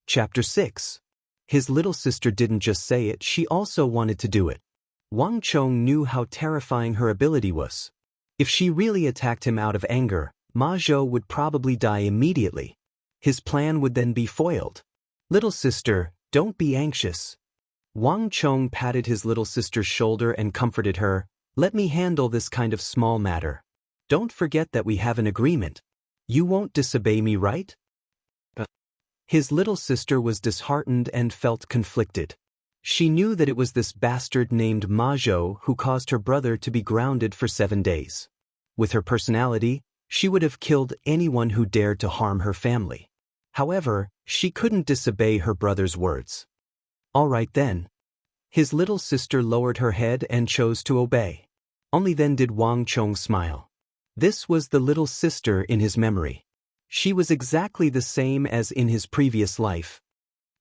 Chapter 6. His little sister didn't just say it, she also wanted to do it. Wang Chong knew how terrifying her ability was. If she really attacked him out of anger, Ma Zhou would probably die immediately. His plan would then be foiled. Little sister, don't be anxious. Wang Chong patted his little sister's shoulder and comforted her. Let me handle this kind of small matter. Don't forget that we have an agreement. You won't disobey me, right? His little sister was disheartened and felt conflicted. She knew that it was this bastard named Ma Zhou who caused her brother to be grounded for 7 days. With her personality, she would have killed anyone who dared to harm her family. However, she couldn't disobey her brother's words. All right then. His little sister lowered her head and chose to obey. Only then did Wang Chong smile. This was the little sister in his memory. She was exactly the same as in his previous life.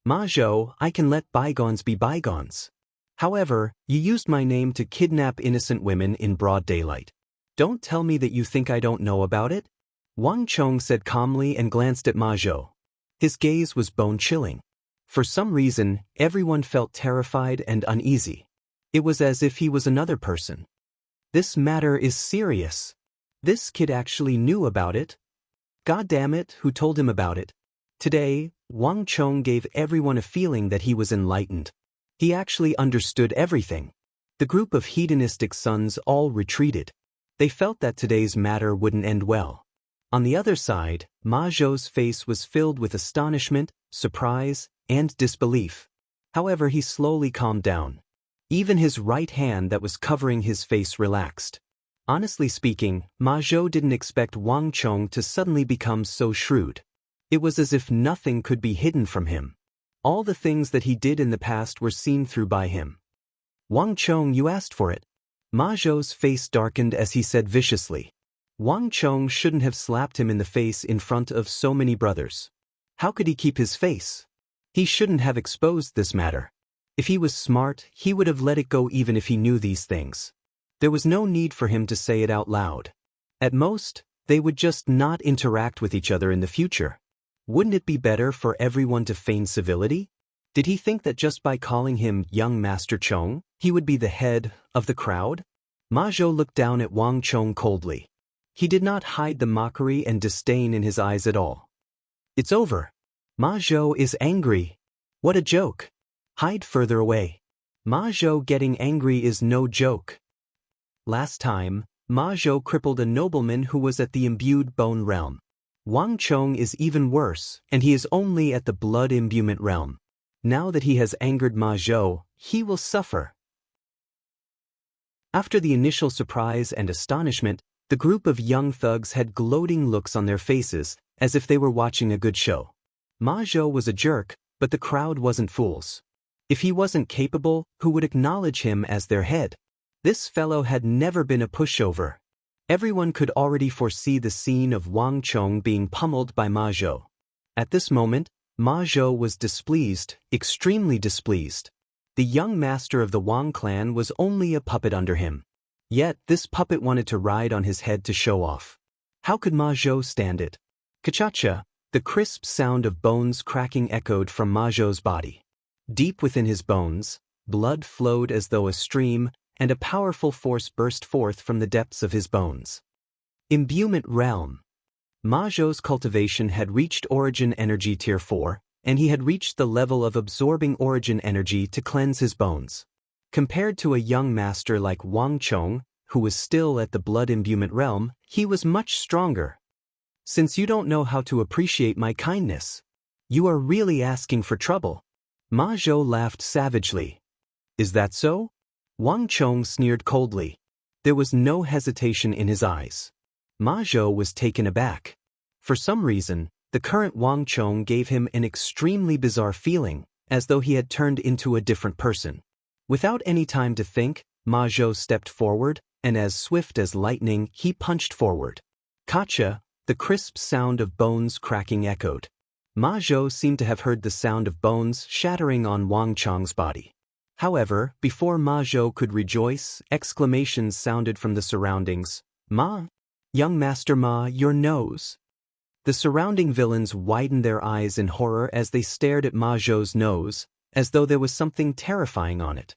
Ma Zhou, I can let bygones be bygones. However, you used my name to kidnap innocent women in broad daylight. Don't tell me that you think I don't know about it? Wang Chong said calmly and glanced at Ma Zhou. His gaze was bone-chilling. For some reason, everyone felt terrified and uneasy. It was as if he was another person. This matter is serious. This kid actually knew about it. God damn it, who told him about it? Today, Wang Chong gave everyone a feeling that he was enlightened. He actually understood everything. The group of hedonistic sons all retreated. They felt that today's matter wouldn't end well. On the other side, Ma Zhou's face was filled with astonishment, surprise, and disbelief. However, he slowly calmed down. Even his right hand that was covering his face relaxed. Honestly speaking, Ma Zhou didn't expect Wang Chong to suddenly become so shrewd. It was as if nothing could be hidden from him. All the things that he did in the past were seen through by him. Wang Chong, you asked for it. Ma Zhou's face darkened as he said viciously. Wang Chong shouldn't have slapped him in the face in front of so many brothers. How could he keep his face? He shouldn't have exposed this matter. If he was smart, he would have let it go even if he knew these things. There was no need for him to say it out loud. At most, they would just not interact with each other in the future. Wouldn't it be better for everyone to feign civility? Did he think that just by calling him young Master Chong, he would be the head of the crowd? Ma Zhou looked down at Wang Chong coldly. He did not hide the mockery and disdain in his eyes at all. It's over. Ma Zhou is angry. What a joke. Hide further away. Ma Zhou getting angry is no joke. Last time, Ma Zhou crippled a nobleman who was at the imbued bone realm. Wang Chong is even worse, and he is only at the blood imbuement realm. Now that he has angered Ma Zhou, he will suffer. After the initial surprise and astonishment, the group of young thugs had gloating looks on their faces, as if they were watching a good show. Ma Zhou was a jerk, but the crowd wasn't fools. If he wasn't capable, who would acknowledge him as their head? This fellow had never been a pushover. Everyone could already foresee the scene of Wang Chong being pummeled by Ma Zhou. At this moment, Ma Zhou was displeased, extremely displeased. The young master of the Wang clan was only a puppet under him. Yet, this puppet wanted to ride on his head to show off. How could Ma Zhou stand it? Ka-cha-cha, the crisp sound of bones cracking echoed from Ma Zhou's body. Deep within his bones, blood flowed as though a stream, and a powerful force burst forth from the depths of his bones. Imbuement Realm. Ma Zhou's cultivation had reached Origin Energy Tier 4, and he had reached the level of absorbing Origin Energy to cleanse his bones. Compared to a young master like Wang Chong, who was still at the Blood Imbuement Realm, he was much stronger. Since you don't know how to appreciate my kindness, you are really asking for trouble. Ma Zhou laughed savagely. Is that so? Wang Chong sneered coldly. There was no hesitation in his eyes. Ma Zhou was taken aback. For some reason, the current Wang Chong gave him an extremely bizarre feeling, as though he had turned into a different person. Without any time to think, Ma Zhou stepped forward, and as swift as lightning, he punched forward. Kacha, the crisp sound of bones cracking echoed. Ma Zhou seemed to have heard the sound of bones shattering on Wang Chong's body. However, before Ma Zhou could rejoice, exclamations sounded from the surroundings. Ma? Young Master Ma, your nose. The surrounding villains widened their eyes in horror as they stared at Ma Zhou's nose, as though there was something terrifying on it.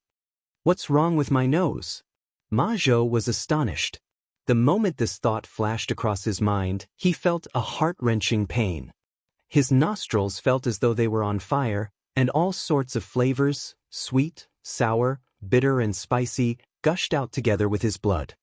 "What's wrong with my nose?" Ma Zhou was astonished. The moment this thought flashed across his mind, he felt a heart-wrenching pain. His nostrils felt as though they were on fire, and all sorts of flavors, sweet, sour, bitter and spicy, gushed out together with his blood.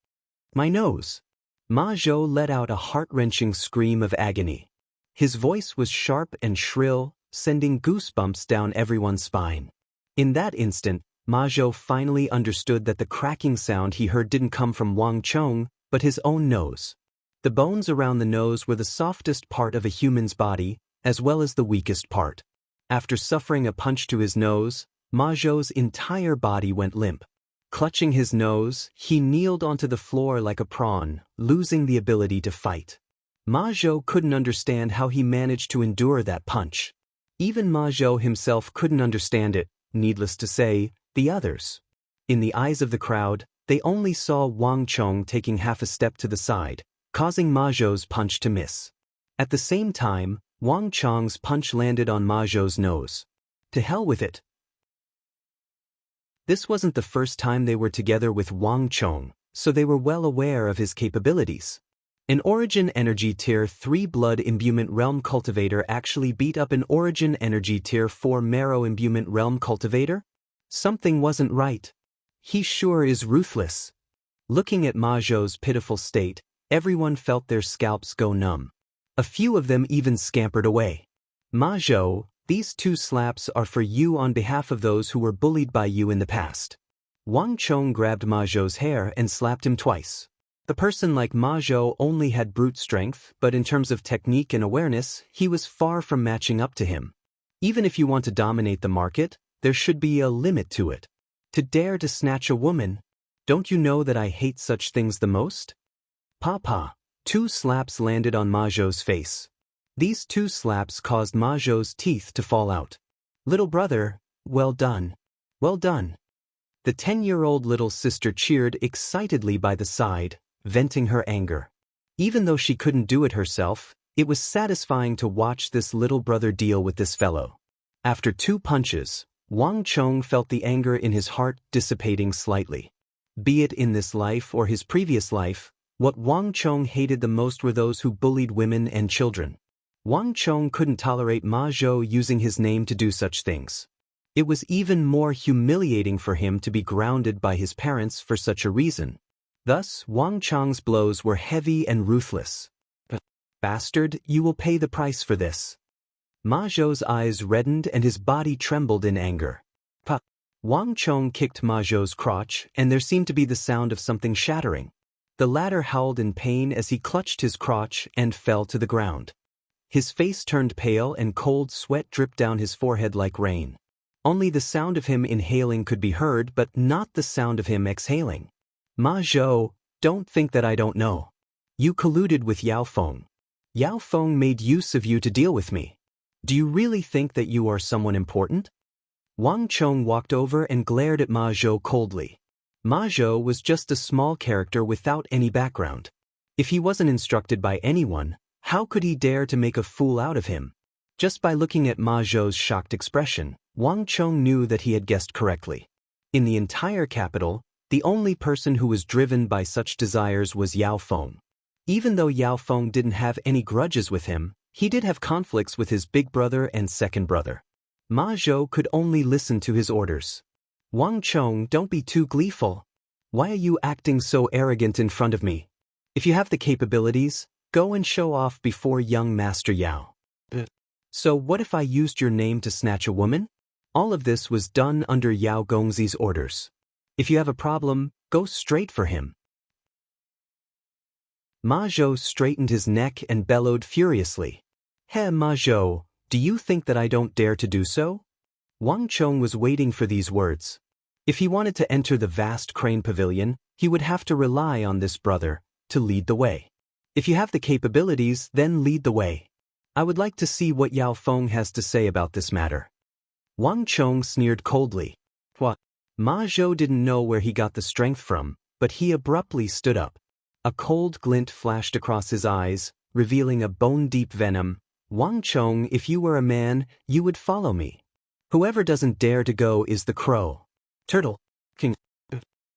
"My nose!" Ma Zhou let out a heart-wrenching scream of agony. His voice was sharp and shrill, sending goosebumps down everyone's spine. In that instant, Ma Zhou finally understood that the cracking sound he heard didn't come from Wang Chong, but his own nose. The bones around the nose were the softest part of a human's body, as well as the weakest part. After suffering a punch to his nose, Ma Zhou's entire body went limp. Clutching his nose, he kneeled onto the floor like a prawn, losing the ability to fight. Ma Zhou couldn't understand how he managed to endure that punch. Even Ma Zhou himself couldn't understand it, needless to say, the others. In the eyes of the crowd, they only saw Wang Chong taking half a step to the side, causing Ma Zhou's punch to miss. At the same time, Wang Chong's punch landed on Ma Zhou's nose. To hell with it. This wasn't the first time they were together with Wang Chong, so they were well aware of his capabilities. An Origin Energy Tier 3 Blood Imbuement Realm Cultivator actually beat up an Origin Energy Tier 4 Marrow Imbuement Realm Cultivator? Something wasn't right. He sure is ruthless. Looking at Ma Zhou's pitiful state, everyone felt their scalps go numb. A few of them even scampered away. "Ma Zhou, these 2 slaps are for you on behalf of those who were bullied by you in the past." Wang Chong grabbed Ma Zhou's hair and slapped him twice. The person like Ma Zhou only had brute strength, but in terms of technique and awareness, he was far from matching up to him. Even if you want to dominate the market, there should be a limit to it. To dare to snatch a woman, don't you know that I hate such things the most? "Papa." 2 slaps landed on Ma Zhou's face. These 2 slaps caused Ma Zhou's teeth to fall out. "Little brother, well done. Well done." The 10-year-old little sister cheered excitedly by the side, venting her anger. Even though she couldn't do it herself, it was satisfying to watch this little brother deal with this fellow. After 2 punches, Wang Chong felt the anger in his heart dissipating slightly. Be it in this life or his previous life, what Wang Chong hated the most were those who bullied women and children. Wang Chong couldn't tolerate Ma Zhou using his name to do such things. It was even more humiliating for him to be grounded by his parents for such a reason. Thus, Wang Chong's blows were heavy and ruthless. "Bastard, you will pay the price for this." Ma Zhou's eyes reddened and his body trembled in anger. "Pa!" Wang Chong kicked Ma Zhou's crotch, and there seemed to be the sound of something shattering. The latter howled in pain as he clutched his crotch and fell to the ground. His face turned pale and cold sweat dripped down his forehead like rain. Only the sound of him inhaling could be heard, but not the sound of him exhaling. "Ma Zhou, don't think that I don't know. You colluded with Yao Feng. Yao Feng made use of you to deal with me. Do you really think that you are someone important?" Wang Chong walked over and glared at Ma Zhou coldly. Ma Zhou was just a small character without any background. If he wasn't instructed by anyone, how could he dare to make a fool out of him? Just by looking at Ma Zhou's shocked expression, Wang Chong knew that he had guessed correctly. In the entire capital, the only person who was driven by such desires was Yao Feng. Even though Yao Feng didn't have any grudges with him, he did have conflicts with his big brother and second brother. Ma Zhou could only listen to his orders. "Wang Chong, don't be too gleeful. Why are you acting so arrogant in front of me? If you have the capabilities, go and show off before young Master Yao." "So what if I used your name to snatch a woman?" All of this was done under Yao Gongzi's orders. "If you have a problem, go straight for him." Ma Zhou straightened his neck and bellowed furiously. "Hey Ma Zhou, do you think that I don't dare to do so?" Wang Chong was waiting for these words. If he wanted to enter the vast crane pavilion, he would have to rely on this brother to lead the way. If you have the capabilities, then lead the way. I would like to see what Yao Feng has to say about this matter. Wang Chong sneered coldly. What? Ma Zhou didn't know where he got the strength from, but he abruptly stood up. A cold glint flashed across his eyes, revealing a bone-deep venom. "Wang Chong, if you were a man, you would follow me. Whoever doesn't dare to go is the crow. Turtle. King.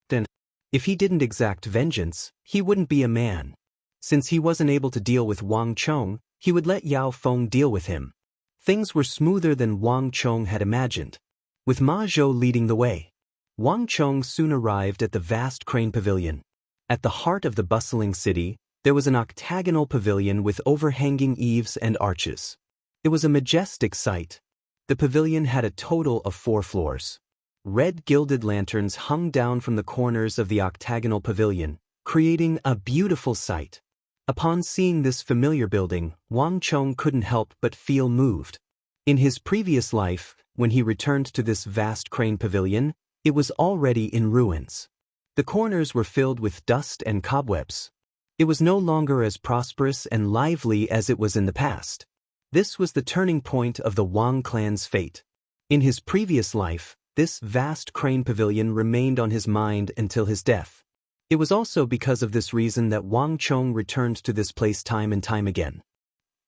Then, if he didn't exact vengeance, he wouldn't be a man. Since he wasn't able to deal with Wang Chong, he would let Yao Feng deal with him." Things were smoother than Wang Chong had imagined. With Ma Zhou leading the way, Wang Chong soon arrived at the vast crane pavilion. At the heart of the bustling city, there was an octagonal pavilion with overhanging eaves and arches. It was a majestic sight. The pavilion had a total of 4 floors. Red gilded lanterns hung down from the corners of the octagonal pavilion, creating a beautiful sight. Upon seeing this familiar building, Wang Chong couldn't help but feel moved. In his previous life, when he returned to this vast crane pavilion, it was already in ruins. The corners were filled with dust and cobwebs. It was no longer as prosperous and lively as it was in the past. This was the turning point of the Wang clan's fate. In his previous life, this vast crane pavilion remained on his mind until his death. It was also because of this reason that Wang Chong returned to this place time and time again.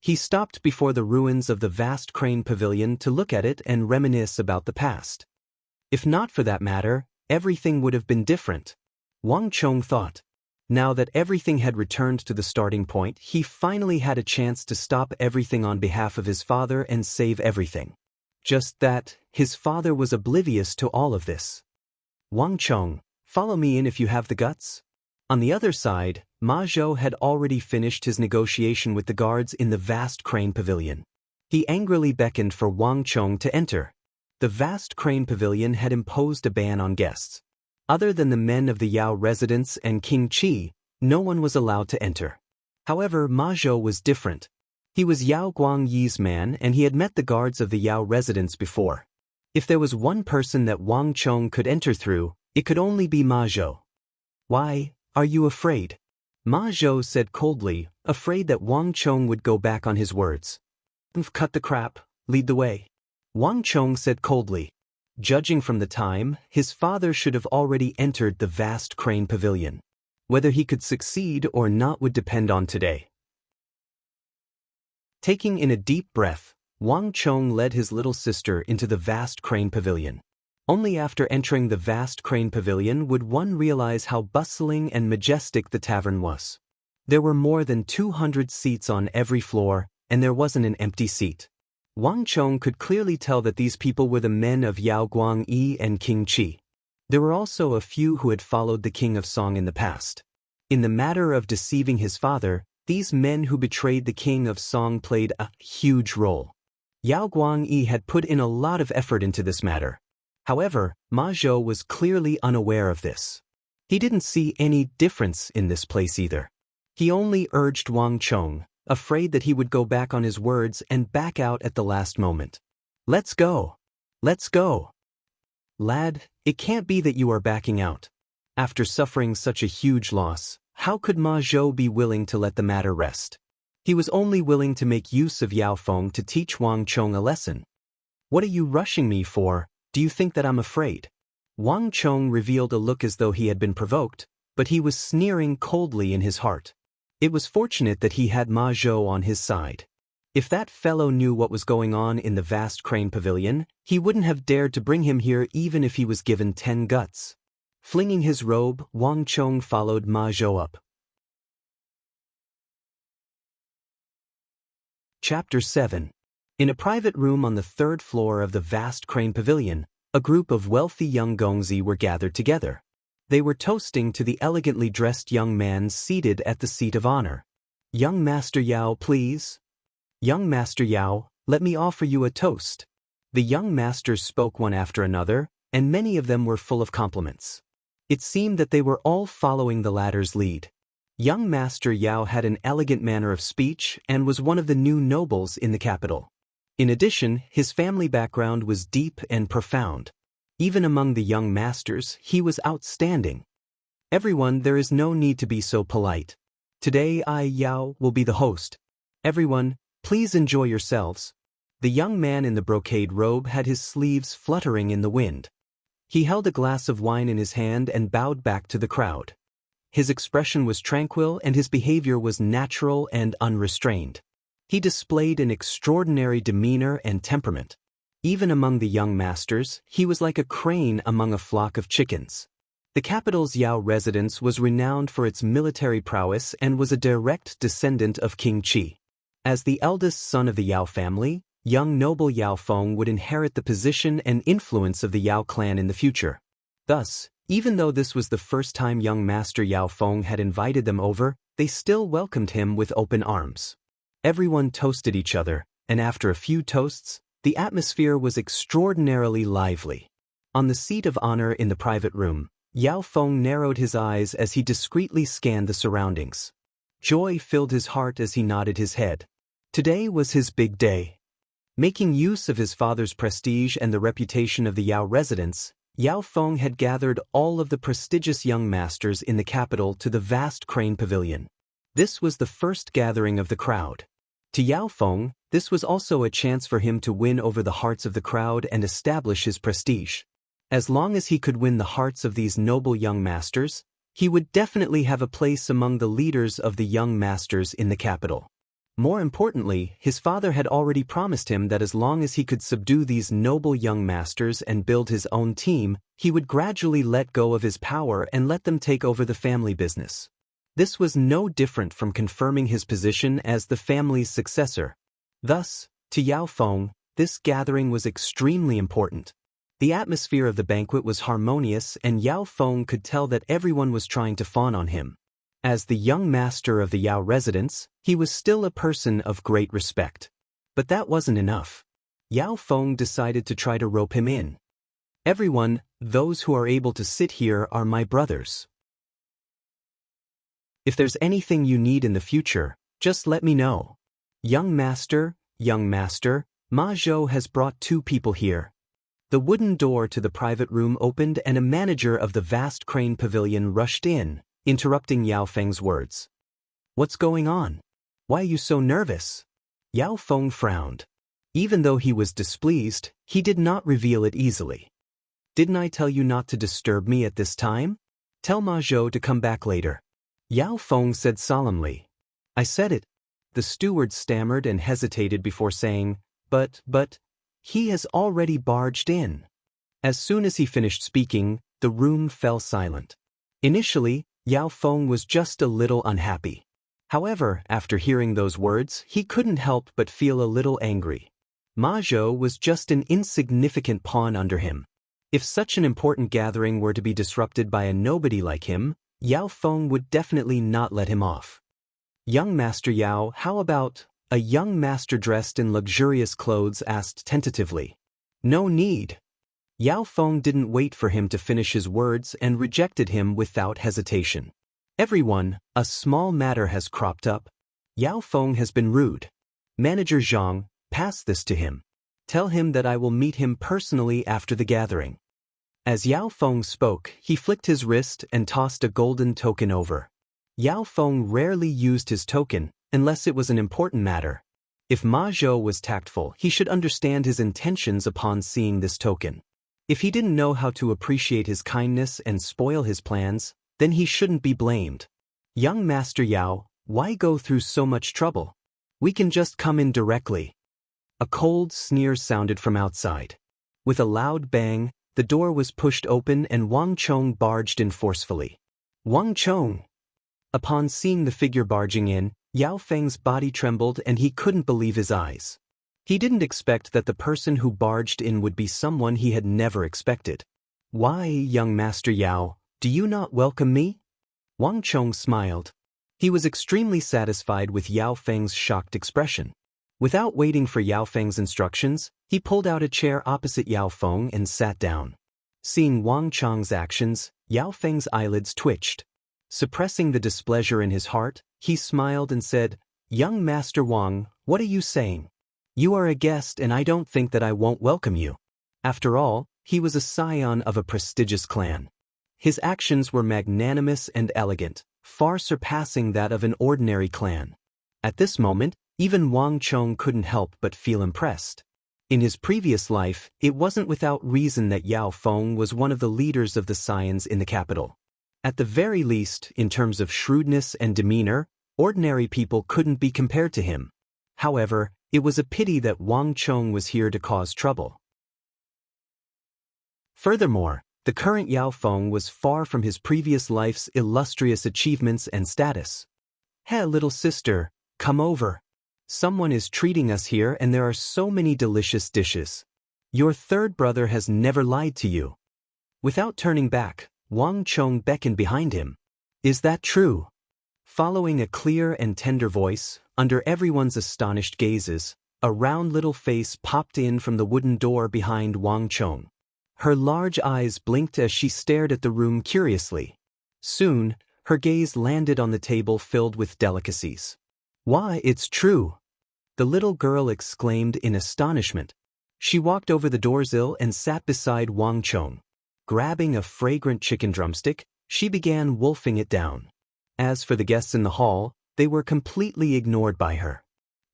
He stopped before the ruins of the vast crane pavilion to look at it and reminisce about the past. If not for that matter, everything would have been different. Wang Chong thought. Now that everything had returned to the starting point, he finally had a chance to stop everything on behalf of his father and save everything. Just that, his father was oblivious to all of this. "Wang Chong, follow me in if you have the guts." On the other side, Ma Zhou had already finished his negotiation with the guards in the vast crane pavilion. He angrily beckoned for Wang Chong to enter. The vast crane pavilion had imposed a ban on guests. Other than the men of the Yao residence and King Qi, no one was allowed to enter. However, Ma Zhou was different. He was Yao Guangyi's man and he had met the guards of the Yao residence before. If there was one person that Wang Chong could enter through, it could only be Ma Zhou. "Why, are you afraid?" Ma Zhou said coldly, afraid that Wang Chong would go back on his words. "Cut the crap, lead the way." Wang Chong said coldly. Judging from the time, his father should have already entered the vast crane pavilion. Whether he could succeed or not would depend on today. Taking in a deep breath, Wang Chong led his little sister into the vast crane pavilion. Only after entering the vast crane pavilion would one realize how bustling and majestic the tavern was. There were more than 200 seats on every floor, and there wasn't an empty seat. Wang Chong could clearly tell that these people were the men of Yao Guangyi and King Qi. There were also a few who had followed the King of Song in the past. In the matter of deceiving his father, these men who betrayed the King of Song played a huge role. Yao Guangyi had put in a lot of effort into this matter. However, Ma Zhou was clearly unaware of this. He didn't see any difference in this place either. He only urged Wang Chong, afraid that he would go back on his words and back out at the last moment. "Let's go. Let's go." "Lad, it can't be that you are backing out." After suffering such a huge loss, how could Ma Zhou be willing to let the matter rest? He was only willing to make use of Yao Feng to teach Wang Chong a lesson. "What are you rushing me for? Do you think that I'm afraid?" Wang Chong revealed a look as though he had been provoked, but he was sneering coldly in his heart. It was fortunate that he had Ma Zhou on his side. If that fellow knew what was going on in the vast crane pavilion, he wouldn't have dared to bring him here even if he was given 10 guts. Flinging his robe, Wang Chong followed Ma Zhou up. Chapter 7. In a private room on the 3rd floor of the vast crane pavilion, a group of wealthy young gongzi were gathered together. They were toasting to the elegantly dressed young man seated at the seat of honor. "Young Master Yao, please." "Young Master Yao, let me offer you a toast." The young masters spoke one after another, and many of them were full of compliments. It seemed that they were all following the latter's lead. Young Master Yao had an elegant manner of speech and was one of the new nobles in the capital. In addition, his family background was deep and profound. Even among the young masters, he was outstanding. "Everyone, there is no need to be so polite. Today I, Yao, will be the host. Everyone, please enjoy yourselves." The young man in the brocade robe had his sleeves fluttering in the wind. He held a glass of wine in his hand and bowed back to the crowd. His expression was tranquil and his behavior was natural and unrestrained. He displayed an extraordinary demeanor and temperament. Even among the young masters, he was like a crane among a flock of chickens. The capital's Yao residence was renowned for its military prowess and was a direct descendant of King Qi. As the eldest son of the Yao family, young noble Yao Feng would inherit the position and influence of the Yao clan in the future. Thus, even though this was the first time young Master Yao Feng had invited them over, they still welcomed him with open arms. Everyone toasted each other, and after a few toasts, the atmosphere was extraordinarily lively. On the seat of honor in the private room, Yao Feng narrowed his eyes as he discreetly scanned the surroundings. Joy filled his heart as he nodded his head. Today was his big day. Making use of his father's prestige and the reputation of the Yao residence, Yao Feng had gathered all of the prestigious young masters in the capital to the vast crane pavilion. This was the first gathering of the crowd. To Yao Feng, this was also a chance for him to win over the hearts of the crowd and establish his prestige. As long as he could win the hearts of these noble young masters, he would definitely have a place among the leaders of the young masters in the capital. More importantly, his father had already promised him that as long as he could subdue these noble young masters and build his own team, he would gradually let go of his power and let them take over the family business. This was no different from confirming his position as the family's successor. Thus, to Yao Feng, this gathering was extremely important. The atmosphere of the banquet was harmonious and Yao Feng could tell that everyone was trying to fawn on him. As the young master of the Yao residence, he was still a person of great respect. But that wasn't enough. Yao Feng decided to try to rope him in. Everyone, those who are able to sit here are my brothers. If there's anything you need in the future, just let me know. Young master, Ma Zhou has brought 2 people here. The wooden door to the private room opened and a manager of the vast crane pavilion rushed in, interrupting Yao Feng's words. What's going on? Why are you so nervous? Yao Feng frowned. Even though he was displeased, he did not reveal it easily. Didn't I tell you not to disturb me at this time? Tell Ma Zhou to come back later. Yao Feng said solemnly. I said it. The steward stammered and hesitated before saying, but, he has already barged in. As soon as he finished speaking, the room fell silent. Initially, Yao Feng was just a little unhappy. However, after hearing those words, he couldn't help but feel a little angry. Ma Zhou was just an insignificant pawn under him. If such an important gathering were to be disrupted by a nobody like him, Yao Feng would definitely not let him off. Young Master Yao, how about? A young master dressed in luxurious clothes asked tentatively. No need. Yao Feng didn't wait for him to finish his words and rejected him without hesitation. Everyone, a small matter has cropped up. Yao Feng has been rude. Manager Zhang, pass this to him. Tell him that I will meet him personally after the gathering. As Yao Feng spoke, he flicked his wrist and tossed a golden token over. Yao Feng rarely used his token, unless it was an important matter. If Ma Zhou was tactful, he should understand his intentions upon seeing this token. If he didn't know how to appreciate his kindness and spoil his plans, then he shouldn't be blamed. Young Master Yao, why go through so much trouble? We can just come in directly. A cold sneer sounded from outside. With a loud bang, the door was pushed open and Wang Chong barged in forcefully. Wang Chong! Upon seeing the figure barging in, Yao Feng's body trembled and he couldn't believe his eyes. He didn't expect that the person who barged in would be someone he had never expected. Why, young Master Yao, do you not welcome me? Wang Chong smiled. He was extremely satisfied with Yao Feng's shocked expression. Without waiting for Yao Feng's instructions, he pulled out a chair opposite Yao Feng and sat down. Seeing Wang Chong's actions, Yao Feng's eyelids twitched. Suppressing the displeasure in his heart, he smiled and said, Young Master Wang, what are you saying? You are a guest and I don't think that I won't welcome you. After all, he was a scion of a prestigious clan. His actions were magnanimous and elegant, far surpassing that of an ordinary clan. At this moment, even Wang Chong couldn't help but feel impressed. In his previous life, it wasn't without reason that Yao Feng was one of the leaders of the scions in the capital. At the very least, in terms of shrewdness and demeanor, ordinary people couldn't be compared to him. However, it was a pity that Wang Chong was here to cause trouble. Furthermore, the current Yao Feng was far from his previous life's illustrious achievements and status. "Hey, little sister, come over. Someone is treating us here and there are so many delicious dishes. Your third brother has never lied to you." Without turning back, Wang Chong beckoned behind him. "Is that true?" Following a clear and tender voice, under everyone's astonished gazes, a round little face popped in from the wooden door behind Wang Chong. Her large eyes blinked as she stared at the room curiously. Soon, her gaze landed on the table filled with delicacies. "Why, it's true!" the little girl exclaimed in astonishment. She walked over the doorsill and sat beside Wang Chong. Grabbing a fragrant chicken drumstick, she began wolfing it down. As for the guests in the hall, they were completely ignored by her.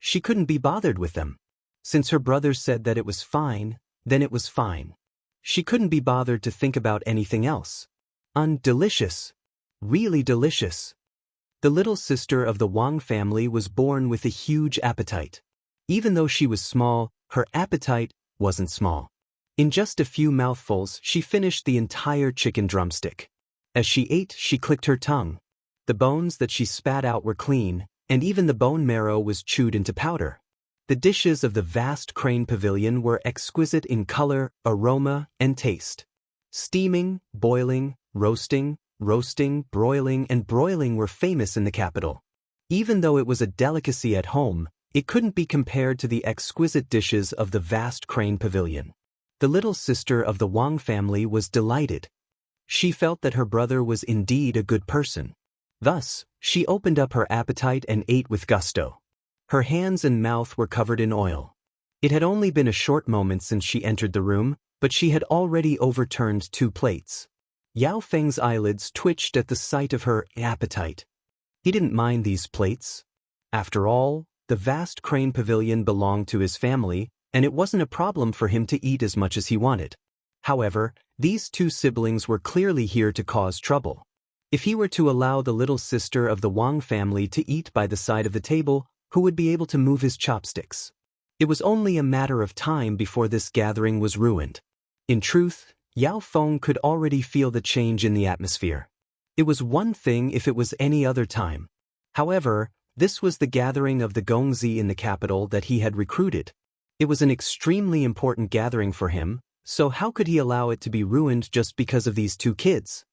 She couldn't be bothered with them. Since her brother said that it was fine, then it was fine. She couldn't be bothered to think about anything else. Delicious. Really delicious. The little sister of the Wang family was born with a huge appetite. Even though she was small, her appetite wasn't small. In just a few mouthfuls, she finished the entire chicken drumstick. As she ate, she clicked her tongue. The bones that she spat out were clean, and even the bone marrow was chewed into powder. The dishes of the vast crane pavilion were exquisite in color, aroma, and taste. Steaming, boiling, roasting, broiling, and broiling were famous in the capital. Even though it was a delicacy at home, it couldn't be compared to the exquisite dishes of the vast crane pavilion. The little sister of the Wang family was delighted. She felt that her brother was indeed a good person. Thus, she opened up her appetite and ate with gusto. Her hands and mouth were covered in oil. It had only been a short moment since she entered the room, but she had already overturned 2 plates. Yao Feng's eyelids twitched at the sight of her appetite. He didn't mind these plates. After all, the vast crane pavilion belonged to his family, and it wasn't a problem for him to eat as much as he wanted. However, these 2 siblings were clearly here to cause trouble. If he were to allow the little sister of the Wang family to eat by the side of the table, who would be able to move his chopsticks? It was only a matter of time before this gathering was ruined. In truth, Yao Feng could already feel the change in the atmosphere. It was one thing if it was any other time. However, this was the gathering of the Gongzi in the capital that he had recruited. It was an extremely important gathering for him, so how could he allow it to be ruined just because of these 2 kids?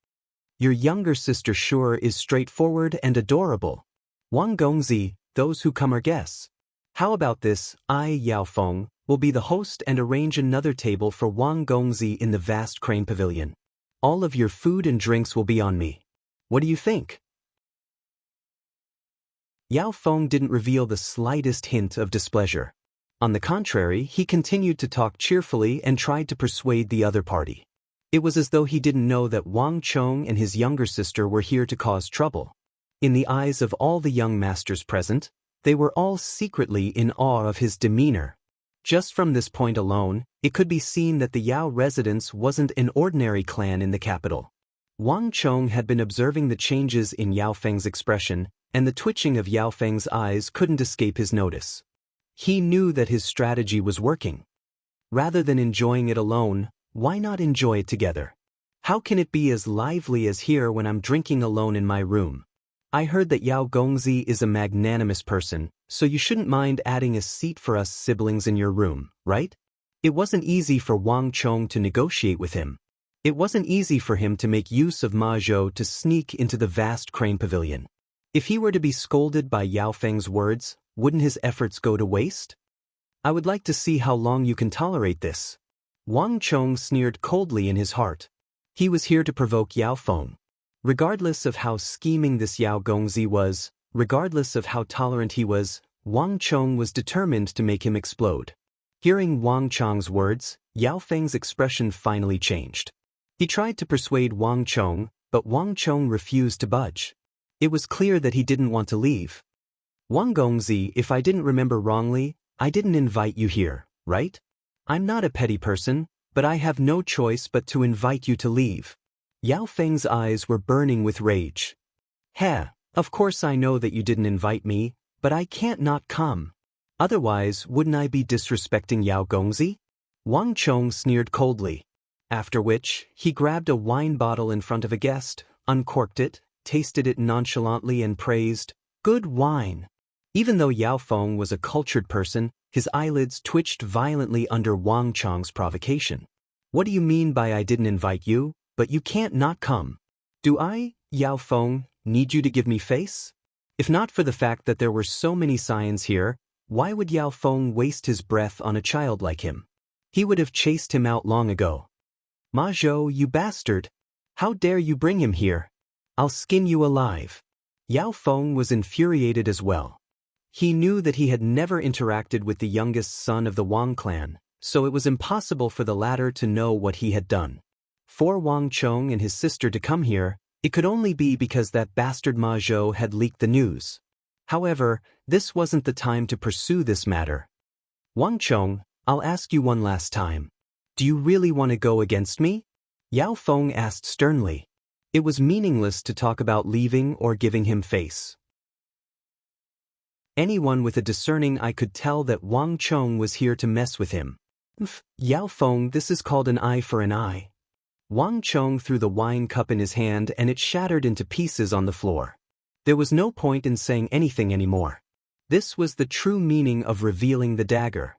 Your younger sister sure is straightforward and adorable. Wang Gongzi, those who come are guests. How about this? I, Yao Feng, will be the host and arrange another table for Wang Gongzi in the vast crane pavilion. All of your food and drinks will be on me. What do you think? Yao Feng didn't reveal the slightest hint of displeasure. On the contrary, he continued to talk cheerfully and tried to persuade the other party. It was as though he didn't know that Wang Chong and his younger sister were here to cause trouble. In the eyes of all the young masters present, they were all secretly in awe of his demeanor. Just from this point alone, it could be seen that the Yao residence wasn't an ordinary clan in the capital. Wang Chong had been observing the changes in Yao Feng's expression, and the twitching of Yao Feng's eyes couldn't escape his notice. He knew that his strategy was working. Rather than enjoying it alone, why not enjoy it together? How can it be as lively as here when I'm drinking alone in my room? I heard that Yao Gongzi is a magnanimous person, so you shouldn't mind adding a seat for us siblings in your room, right? It wasn't easy for Wang Chong to negotiate with him. It wasn't easy for him to make use of Ma Zhou to sneak into the vast crane pavilion. If he were to be scolded by Yao Feng's words, wouldn't his efforts go to waste? I would like to see how long you can tolerate this. Wang Chong sneered coldly in his heart. He was here to provoke Yao Feng. Regardless of how scheming this Yao Gongzi was, regardless of how tolerant he was, Wang Chong was determined to make him explode. Hearing Wang Chong's words, Yao Feng's expression finally changed. He tried to persuade Wang Chong, but Wang Chong refused to budge. It was clear that he didn't want to leave. Wang Gongzi, if I didn't remember wrongly, I didn't invite you here, right? I'm not a petty person, but I have no choice but to invite you to leave. Yao Feng's eyes were burning with rage. "Heh, of course I know that you didn't invite me, but I can't not come. Otherwise, wouldn't I be disrespecting Yao Gongzi?" Wang Chong sneered coldly. After which, he grabbed a wine bottle in front of a guest, uncorked it, tasted it nonchalantly and praised, "Good wine." Even though Yao Feng was a cultured person, his eyelids twitched violently under Wang Chong's provocation. "What do you mean by I didn't invite you, but you can't not come? Do I, Yao Feng, need you to give me face? If not for the fact that there were so many scions here, why would Yao Feng waste his breath on a child like him? He would have chased him out long ago." "Ma Zhou, you bastard! How dare you bring him here? I'll skin you alive." Yao Feng was infuriated as well. He knew that he had never interacted with the youngest son of the Wang clan, so it was impossible for the latter to know what he had done. For Wang Chong and his sister to come here, it could only be because that bastard Ma Zhou had leaked the news. However, this wasn't the time to pursue this matter. "Wang Chong, I'll ask you one last time. Do you really want to go against me?" Yao Feng asked sternly. It was meaningless to talk about leaving or giving him face. Anyone with a discerning eye could tell that Wang Chong was here to mess with him. "Yao Feng, this is called an eye for an eye." Wang Chong threw the wine cup in his hand and it shattered into pieces on the floor. There was no point in saying anything anymore. This was the true meaning of revealing the dagger.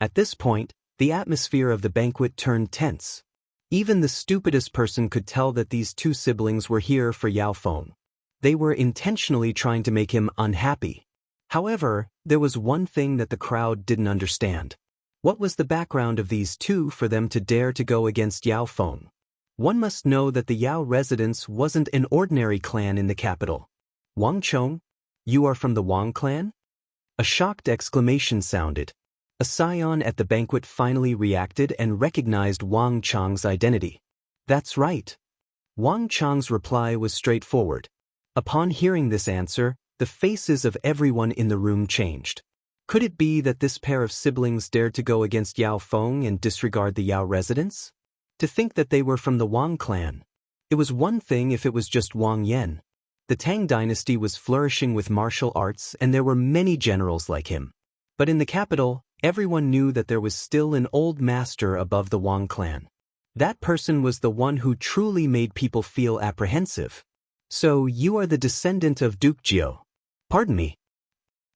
At this point, the atmosphere of the banquet turned tense. Even the stupidest person could tell that these two siblings were here for Yao Feng. They were intentionally trying to make him unhappy. However, there was one thing that the crowd didn't understand. What was the background of these two for them to dare to go against Yao Feng? One must know that the Yao residence wasn't an ordinary clan in the capital. "Wang Chong? You are from the Wang clan?" A shocked exclamation sounded. A scion at the banquet finally reacted and recognized Wang Chong's identity. "That's right." Wang Chong's reply was straightforward. Upon hearing this answer, the faces of everyone in the room changed. Could it be that this pair of siblings dared to go against Yao Feng and disregard the Yao residence? To think that they were from the Wang clan. It was one thing if it was just Wang Yan. The Tang dynasty was flourishing with martial arts and there were many generals like him. But in the capital, everyone knew that there was still an old master above the Wang clan. That person was the one who truly made people feel apprehensive. "So you are the descendant of Duke Jiao. Pardon me.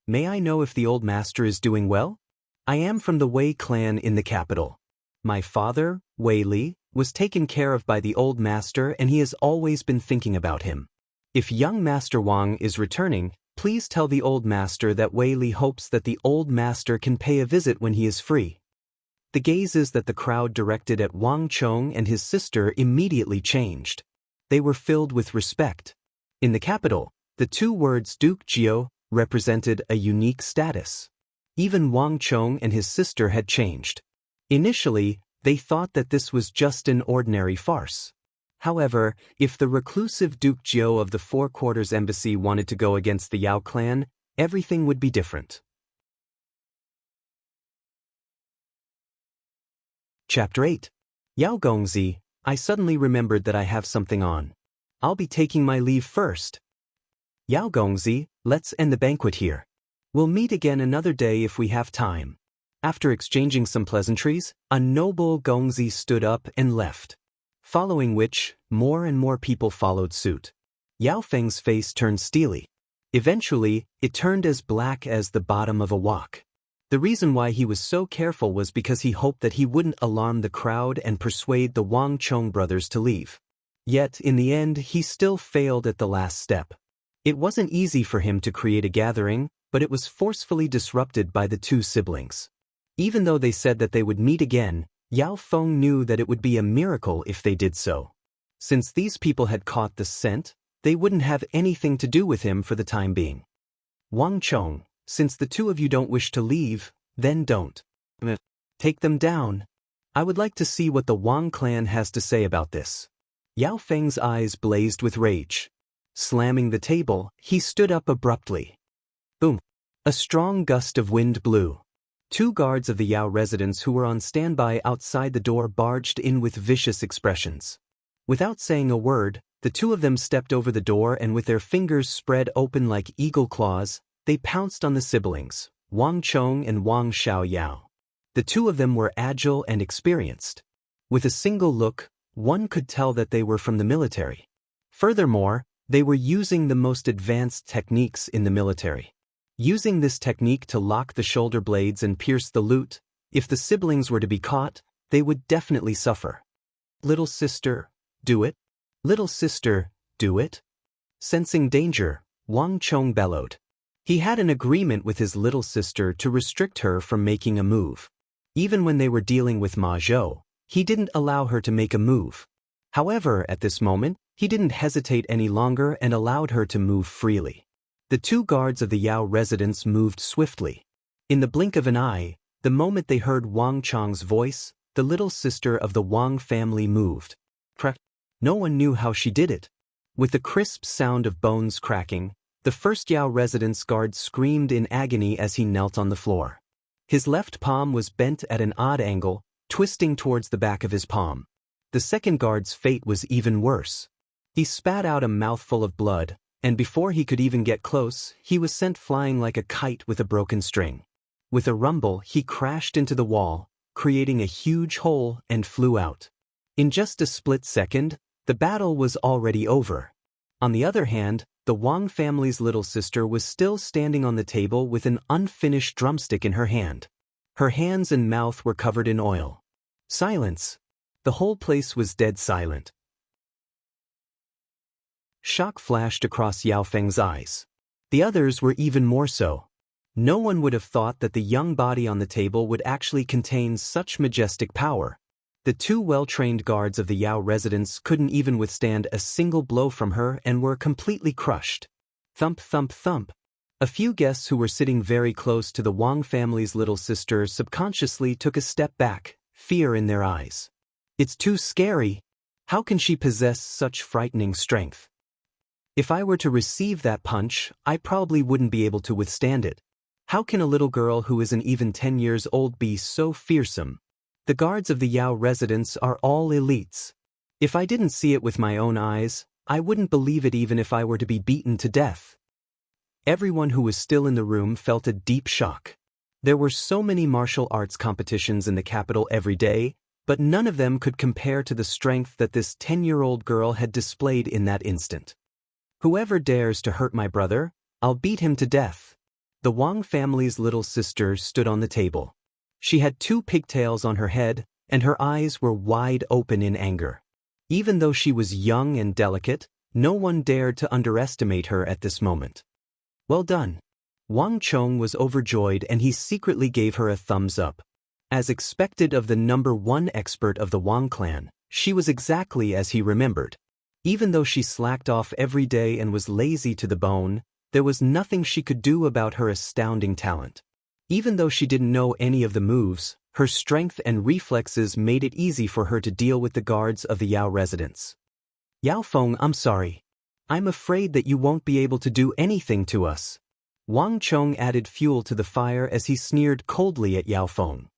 May I know if the old master is doing well? I am from the Wei clan in the capital. My father, Wei Li, was taken care of by the old master and he has always been thinking about him. If young Master Wang is returning, please tell the old master that Wei Li hopes that the old master can pay a visit when he is free." The gazes that the crowd directed at Wang Chong and his sister immediately changed. They were filled with respect. In the capital, the two words Duke Jiao represented a unique status. Even Wang Chong and his sister had changed. Initially, they thought that this was just an ordinary farce. However, if the reclusive Duke Jiao of the Four Quarters Embassy wanted to go against the Yao clan, everything would be different. Chapter 8. Yao Gongzi, I suddenly remembered that I have something on. I'll be taking my leave first. Yao Gongzi, let's end the banquet here. We'll meet again another day if we have time. After exchanging some pleasantries, a noble Gongzi stood up and left. Following which, more and more people followed suit. Yao Feng's face turned steely. Eventually, it turned as black as the bottom of a wok. The reason why he was so careful was because he hoped that he wouldn't alarm the crowd and persuade the Wang Chong brothers to leave. Yet, in the end, he still failed at the last step. It wasn't easy for him to create a gathering, but it was forcefully disrupted by the two siblings. Even though they said that they would meet again, Yao Feng knew that it would be a miracle if they did so. Since these people had caught the scent, they wouldn't have anything to do with him for the time being. "Wang Chong, since the two of you don't wish to leave, then don't. Take them down. I would like to see what the Wang clan has to say about this." Yao Feng's eyes blazed with rage. Slamming the table, he stood up abruptly. Boom! A strong gust of wind blew. Two guards of the Yao residence who were on standby outside the door barged in with vicious expressions. Without saying a word, the two of them stepped over the door and with their fingers spread open like eagle claws, they pounced on the siblings, Wang Chong and Wang Xiaoyao. The two of them were agile and experienced. With a single look, one could tell that they were from the military. Furthermore, they were using the most advanced techniques in the military. Using this technique to lock the shoulder blades and pierce the loot, if the siblings were to be caught, they would definitely suffer. Little sister, do it. Little sister, do it. Sensing danger, Wang Chong bellowed. He had an agreement with his little sister to restrict her from making a move. Even when they were dealing with Ma Zhou, he didn't allow her to make a move. However, at this moment, he didn't hesitate any longer and allowed her to move freely. The two guards of the Yao residence moved swiftly. In the blink of an eye, the moment they heard Wang Chong's voice, the little sister of the Wang family moved. Crack. No one knew how she did it. With the crisp sound of bones cracking, the first Yao residence guard screamed in agony as he knelt on the floor. His left palm was bent at an odd angle, twisting towards the back of his palm. The second guard's fate was even worse. He spat out a mouthful of blood, and before he could even get close, he was sent flying like a kite with a broken string. With a rumble, he crashed into the wall, creating a huge hole, and flew out. In just a split second, the battle was already over. On the other hand, the Wang family's little sister was still standing on the table with an unfinished drumstick in her hand. Her hands and mouth were covered in oil. Silence. The whole place was dead silent. Shock flashed across Yao Feng's eyes. The others were even more so. No one would have thought that the young body on the table would actually contain such majestic power. The two well-trained guards of the Yao residence couldn't even withstand a single blow from her and were completely crushed. Thump, thump, thump. A few guests who were sitting very close to the Wang family's little sister subconsciously took a step back, fear in their eyes. It's too scary. How can she possess such frightening strength? If I were to receive that punch, I probably wouldn't be able to withstand it. How can a little girl who isn't even 10 years old be so fearsome? The guards of the Yao residence are all elites. If I didn't see it with my own eyes, I wouldn't believe it even if I were to be beaten to death. Everyone who was still in the room felt a deep shock. There were so many martial arts competitions in the capital every day, but none of them could compare to the strength that this 10-year-old girl had displayed in that instant. Whoever dares to hurt my brother, I'll beat him to death. The Wang family's little sister stood on the table. She had 2 pigtails on her head, and her eyes were wide open in anger. Even though she was young and delicate, no one dared to underestimate her at this moment. Well done. Wang Chong was overjoyed and he secretly gave her a thumbs up. As expected of the #1 expert of the Wang clan, she was exactly as he remembered. Even though she slacked off every day and was lazy to the bone, there was nothing she could do about her astounding talent. Even though she didn't know any of the moves, her strength and reflexes made it easy for her to deal with the guards of the Yao residence. Yao Feng, I'm sorry. I'm afraid that you won't be able to do anything to us. Wang Chong added fuel to the fire as he sneered coldly at Yao Feng.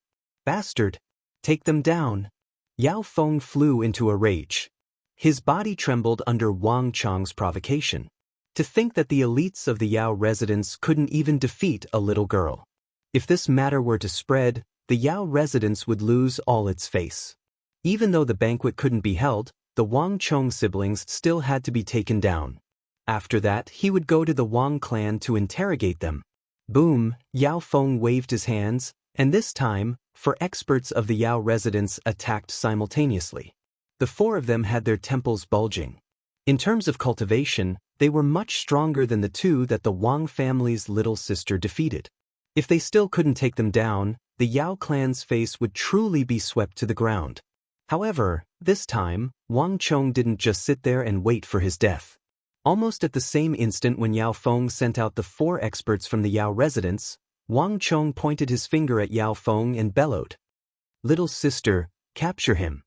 Bastard! Take them down. Yao Feng flew into a rage. His body trembled under Wang Chong's provocation. To think that the elites of the Yao residence couldn't even defeat a little girl. If this matter were to spread, the Yao residence would lose all its face. Even though the banquet couldn't be held, the Wang Chong siblings still had to be taken down. After that, he would go to the Wang clan to interrogate them. Boom, Yao Feng waved his hands, and this time, 4 experts of the Yao residence attacked simultaneously. The 4 of them had their temples bulging. In terms of cultivation, they were much stronger than the 2 that the Wang family's little sister defeated. If they still couldn't take them down, the Yao clan's face would truly be swept to the ground. However, this time, Wang Chong didn't just sit there and wait for his death. Almost at the same instant when Yao Feng sent out the 4 experts from the Yao residence, Wang Chong pointed his finger at Yao Feng and bellowed. Little sister, capture him.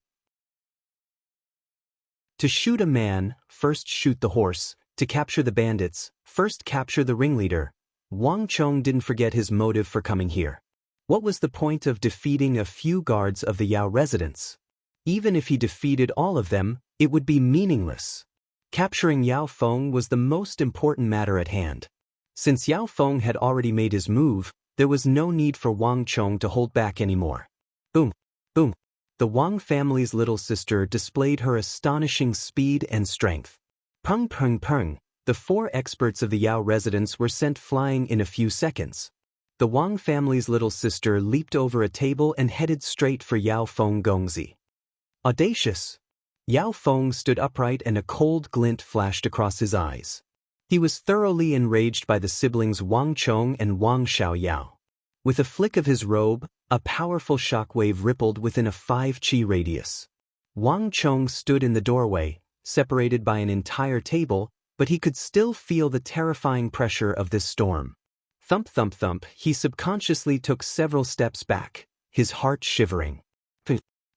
To shoot a man, first shoot the horse. To capture the bandits, first capture the ringleader. Wang Chong didn't forget his motive for coming here. What was the point of defeating a few guards of the Yao residence? Even if he defeated all of them, it would be meaningless. Capturing Yao Feng was the most important matter at hand. Since Yao Feng had already made his move, there was no need for Wang Chong to hold back anymore. Boom! Boom! The Wang family's little sister displayed her astonishing speed and strength. Peng peng peng! The 4 experts of the Yao residence were sent flying in a few seconds. The Wang family's little sister leaped over a table and headed straight for Yao Feng Gongzi. Audacious! Yao Feng stood upright and a cold glint flashed across his eyes. He was thoroughly enraged by the siblings Wang Chong and Wang Xiaoyao. With a flick of his robe, a powerful shockwave rippled within a 5 qi radius. Wang Chong stood in the doorway, separated by an entire table, but he could still feel the terrifying pressure of this storm. Thump thump thump, he subconsciously took several steps back, his heart shivering.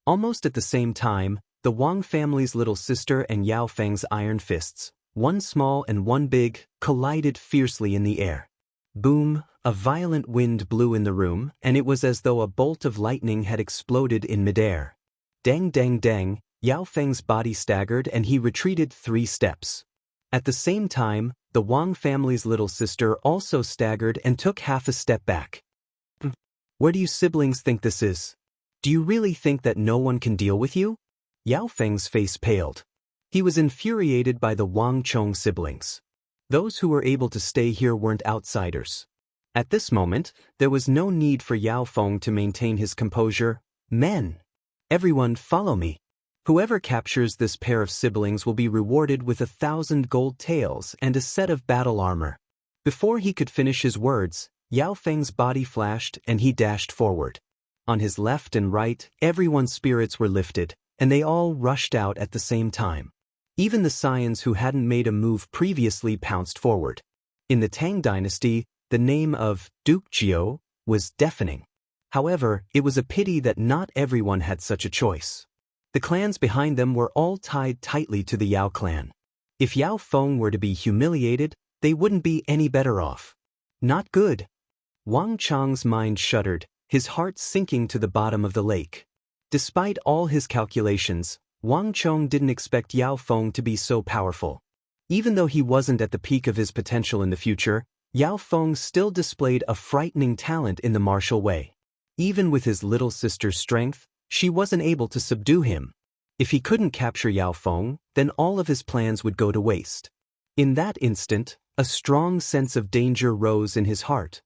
Almost at the same time, the Wang family's little sister and Yao Feng's iron fists, one small and one big, collided fiercely in the air. Boom! A violent wind blew in the room, and it was as though a bolt of lightning had exploded in midair. Dang dang dang, Yao Feng's body staggered and he retreated 3 steps. At the same time, the Wang family's little sister also staggered and took half a step back. Where do you siblings think this is? Do you really think that no one can deal with you? Yao Feng's face paled. He was infuriated by the Wang Chong siblings. Those who were able to stay here weren't outsiders. At this moment, there was no need for Yao Feng to maintain his composure. Men! Everyone follow me. Whoever captures this pair of siblings will be rewarded with 1,000 gold taels and a set of battle armor. Before he could finish his words, Yao Feng's body flashed and he dashed forward. On his left and right, everyone's spirits were lifted, and they all rushed out at the same time. Even the scions who hadn't made a move previously pounced forward. In the Tang dynasty, the name of Duke Jiao was deafening. However, it was a pity that not everyone had such a choice. The clans behind them were all tied tightly to the Yao clan. If Yao Feng were to be humiliated, they wouldn't be any better off. Not good. Wang Chong's mind shuddered, his heart sinking to the bottom of the lake. Despite all his calculations, Wang Chong didn't expect Yao Feng to be so powerful. Even though he wasn't at the peak of his potential in the future, Yao Feng still displayed a frightening talent in the martial way. Even with his little sister's strength, she wasn't able to subdue him. If he couldn't capture Yao Feng, then all of his plans would go to waste. In that instant, a strong sense of danger rose in his heart.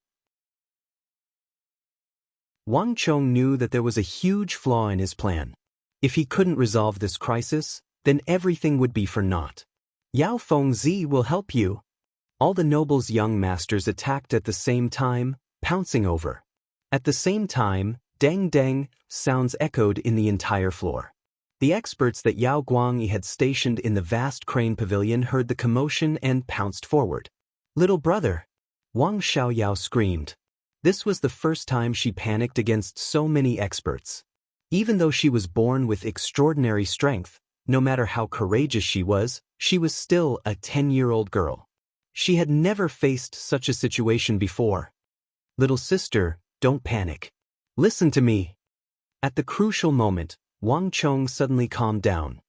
Wang Chong knew that there was a huge flaw in his plan. If he couldn't resolve this crisis, then everything would be for naught. Yao Feng Zi will help you. All the nobles' young masters attacked at the same time, pouncing over. At the same time, dang dang sounds echoed in the entire floor. The experts that Yao Guangyi had stationed in the vast crane pavilion heard the commotion and pounced forward. Little brother! Wang Xiaoyao screamed. This was the first time she panicked against so many experts. Even though she was born with extraordinary strength, no matter how courageous she was still a 10-year-old girl. She had never faced such a situation before. Little sister, don't panic. Listen to me. At the crucial moment, Wang Chong suddenly calmed down.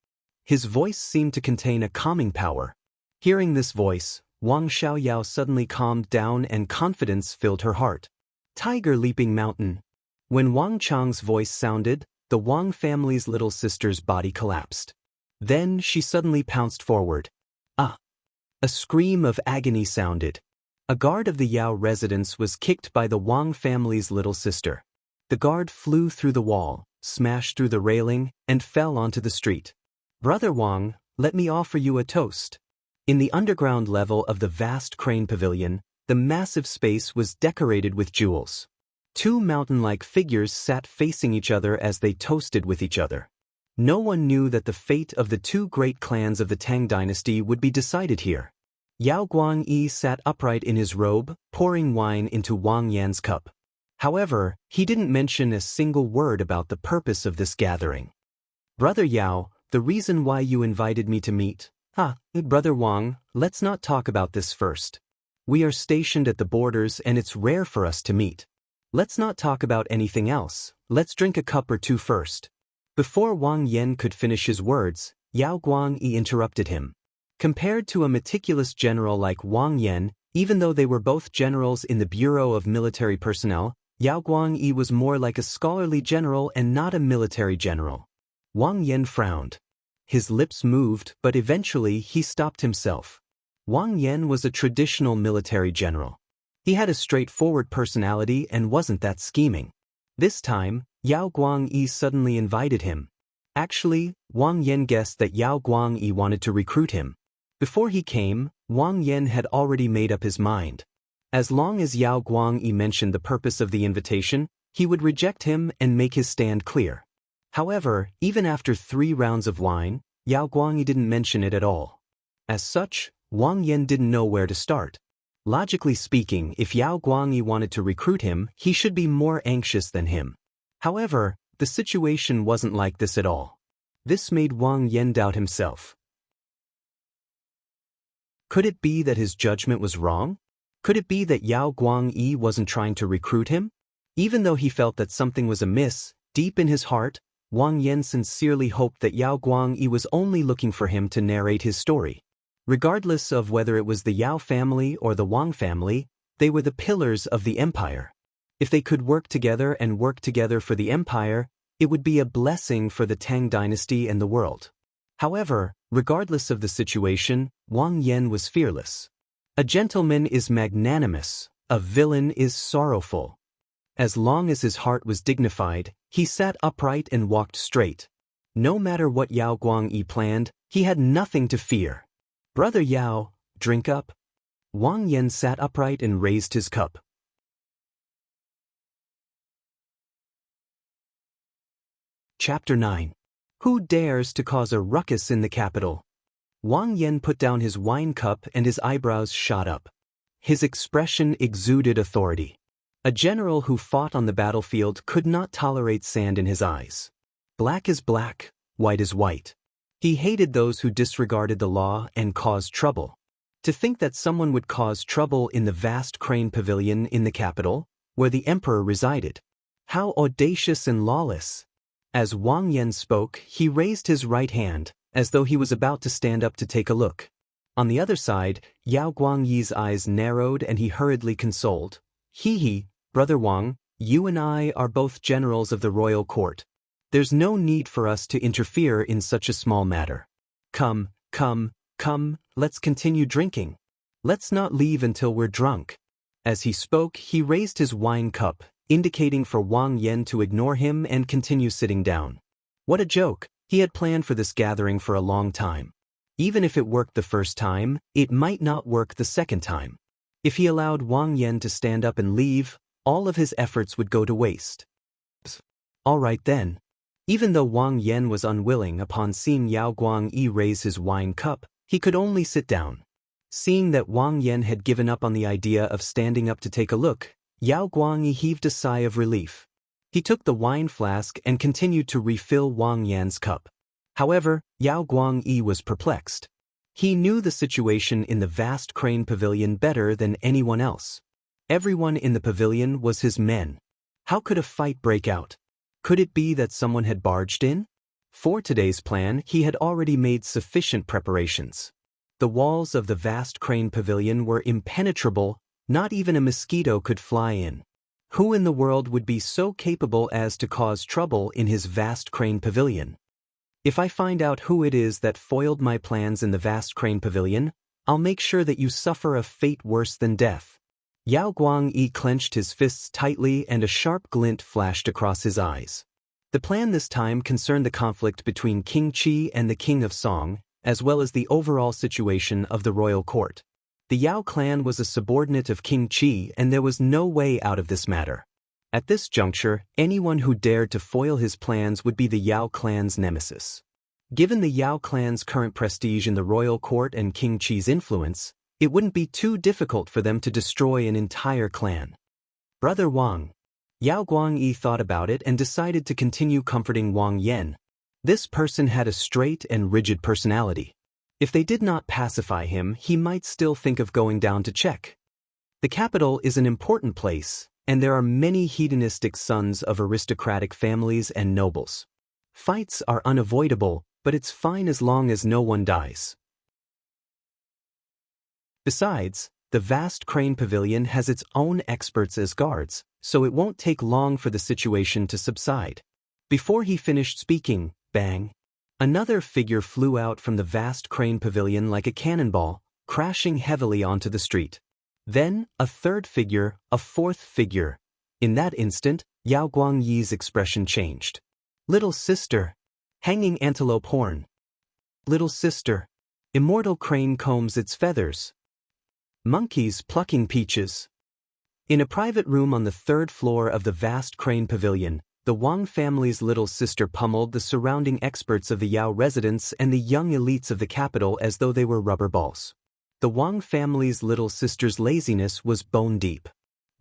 His voice seemed to contain a calming power. Hearing this voice, Wang Xiaoyao suddenly calmed down and confidence filled her heart. Tiger leaping mountain. When Wang Chong's voice sounded, the Wang family's little sister's body collapsed. Then she suddenly pounced forward. Ah! A scream of agony sounded. A guard of the Yao residence was kicked by the Wang family's little sister. The guard flew through the wall, smashed through the railing, and fell onto the street. Brother Wang, let me offer you a toast. In the underground level of the vast crane pavilion, the massive space was decorated with jewels. 2 mountain-like figures sat facing each other as they toasted with each other. No one knew that the fate of the 2 great clans of the Tang dynasty would be decided here. Yao Guangyi sat upright in his robe, pouring wine into Wang Yan's cup. However, he didn't mention a single word about the purpose of this gathering. Brother Yao, the reason why you invited me to meet. Brother Wang, let's not talk about this first. We are stationed at the borders and it's rare for us to meet. Let's not talk about anything else, let's drink a cup or two first. Before Wang Yan could finish his words, Yao Guangyi interrupted him. Compared to a meticulous general like Wang Yan, even though they were both generals in the Bureau of Military Personnel, Yao Guangyi was more like a scholarly general and not a military general. Wang Yan frowned. His lips moved, but eventually he stopped himself. Wang Yan was a traditional military general. He had a straightforward personality and wasn't that scheming. This time, Yao Guangyi suddenly invited him. Actually, Wang Yan guessed that Yao Guangyi wanted to recruit him. Before he came, Wang Yan had already made up his mind. As long as Yao Guangyi mentioned the purpose of the invitation, he would reject him and make his stand clear. However, even after 3 rounds of wine, Yao Guangyi didn't mention it at all. As such, Wang Yan didn't know where to start. Logically speaking, if Yao Guangyi wanted to recruit him, he should be more anxious than him. However, the situation wasn't like this at all. This made Wang Yan doubt himself. Could it be that his judgment was wrong? Could it be that Yao Guangyi wasn't trying to recruit him? Even though he felt that something was amiss, deep in his heart, Wang Yan sincerely hoped that Yao Guangyi was only looking for him to narrate his story. Regardless of whether it was the Yao family or the Wang family, they were the pillars of the empire. If they could work together and work together for the empire, it would be a blessing for the Tang dynasty and the world. However, regardless of the situation, Wang Yan was fearless. A gentleman is magnanimous, a villain is sorrowful. As long as his heart was dignified, he sat upright and walked straight. No matter what Yao Guangyi planned, he had nothing to fear. "Brother Yao, drink up." Wang Yan sat upright and raised his cup. Chapter 9. Who dares to cause a ruckus in the capital? Wang Yan put down his wine cup and his eyebrows shot up. His expression exuded authority. A general who fought on the battlefield could not tolerate sand in his eyes. Black is black, white is white. He hated those who disregarded the law and caused trouble. To think that someone would cause trouble in the vast crane pavilion in the capital, where the emperor resided. How audacious and lawless! As Wang Yan spoke, he raised his right hand, as though he was about to stand up to take a look. On the other side, Yao Guangyi's eyes narrowed and he hurriedly consoled. "He, Brother Wang, you and I are both generals of the royal court. There's no need for us to interfere in such a small matter. Come, let's continue drinking. Let's not leave until we're drunk." As he spoke, he raised his wine cup, indicating for Wang Yan to ignore him and continue sitting down. What a joke! He had planned for this gathering for a long time. Even if it worked the first time, it might not work the second time. If he allowed Wang Yan to stand up and leave, all of his efforts would go to waste. All right then. Even though Wang Yan was unwilling upon seeing Yao Guangyi raise his wine cup, he could only sit down. Seeing that Wang Yan had given up on the idea of standing up to take a look, Yao Guangyi heaved a sigh of relief. He took the wine flask and continued to refill Wang Yan's cup. However, Yao Guangyi was perplexed. He knew the situation in the vast crane pavilion better than anyone else. Everyone in the pavilion was his men. How could a fight break out? Could it be that someone had barged in? For today's plan, he had already made sufficient preparations. The walls of the vast crane pavilion were impenetrable. Not even a mosquito could fly in. Who in the world would be so capable as to cause trouble in his vast crane pavilion? If I find out who it is that foiled my plans in the vast crane pavilion, I'll make sure that you suffer a fate worse than death. Yao Guangyi clenched his fists tightly and a sharp glint flashed across his eyes. The plan this time concerned the conflict between King Qi and the King of Song, as well as the overall situation of the royal court. The Yao clan was a subordinate of King Qi and there was no way out of this matter. At this juncture, anyone who dared to foil his plans would be the Yao clan's nemesis. Given the Yao clan's current prestige in the royal court and King Qi's influence, it wouldn't be too difficult for them to destroy an entire clan. Brother Wang. Yao Guangyi thought about it and decided to continue comforting Wang Yan. This person had a straight and rigid personality. If they did not pacify him, he might still think of going down to check. The capital is an important place, and there are many hedonistic sons of aristocratic families and nobles. Fights are unavoidable, but it's fine as long as no one dies. Besides, the vast crane pavilion has its own experts as guards, so it won't take long for the situation to subside. Before he finished speaking, bang! Another figure flew out from the vast crane pavilion like a cannonball, crashing heavily onto the street. Then, a third figure, a fourth figure. In that instant, Yao Guangyi's expression changed. Little sister. Hanging antelope horn. Little sister. Immortal crane combs its feathers. Monkeys plucking peaches. In a private room on the third floor of the vast crane pavilion, the Wang family's little sister pummeled the surrounding experts of the Yao residence and the young elites of the capital as though they were rubber balls. The Wang family's little sister's laziness was bone deep.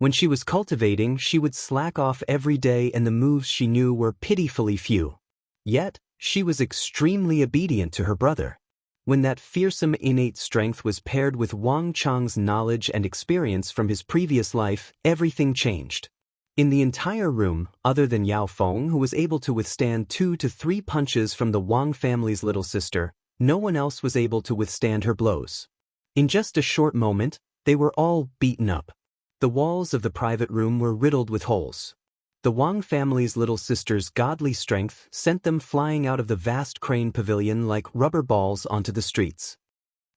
When she was cultivating, she would slack off every day and the moves she knew were pitifully few. Yet, she was extremely obedient to her brother. When that fearsome innate strength was paired with Wang Chang's knowledge and experience from his previous life, everything changed. In the entire room, other than Yao Feng, who was able to withstand 2 to 3 punches from the Wang family's little sister, no one else was able to withstand her blows. In just a short moment, they were all beaten up. The walls of the private room were riddled with holes. The Wang family's little sister's godly strength sent them flying out of the vast crane pavilion like rubber balls onto the streets.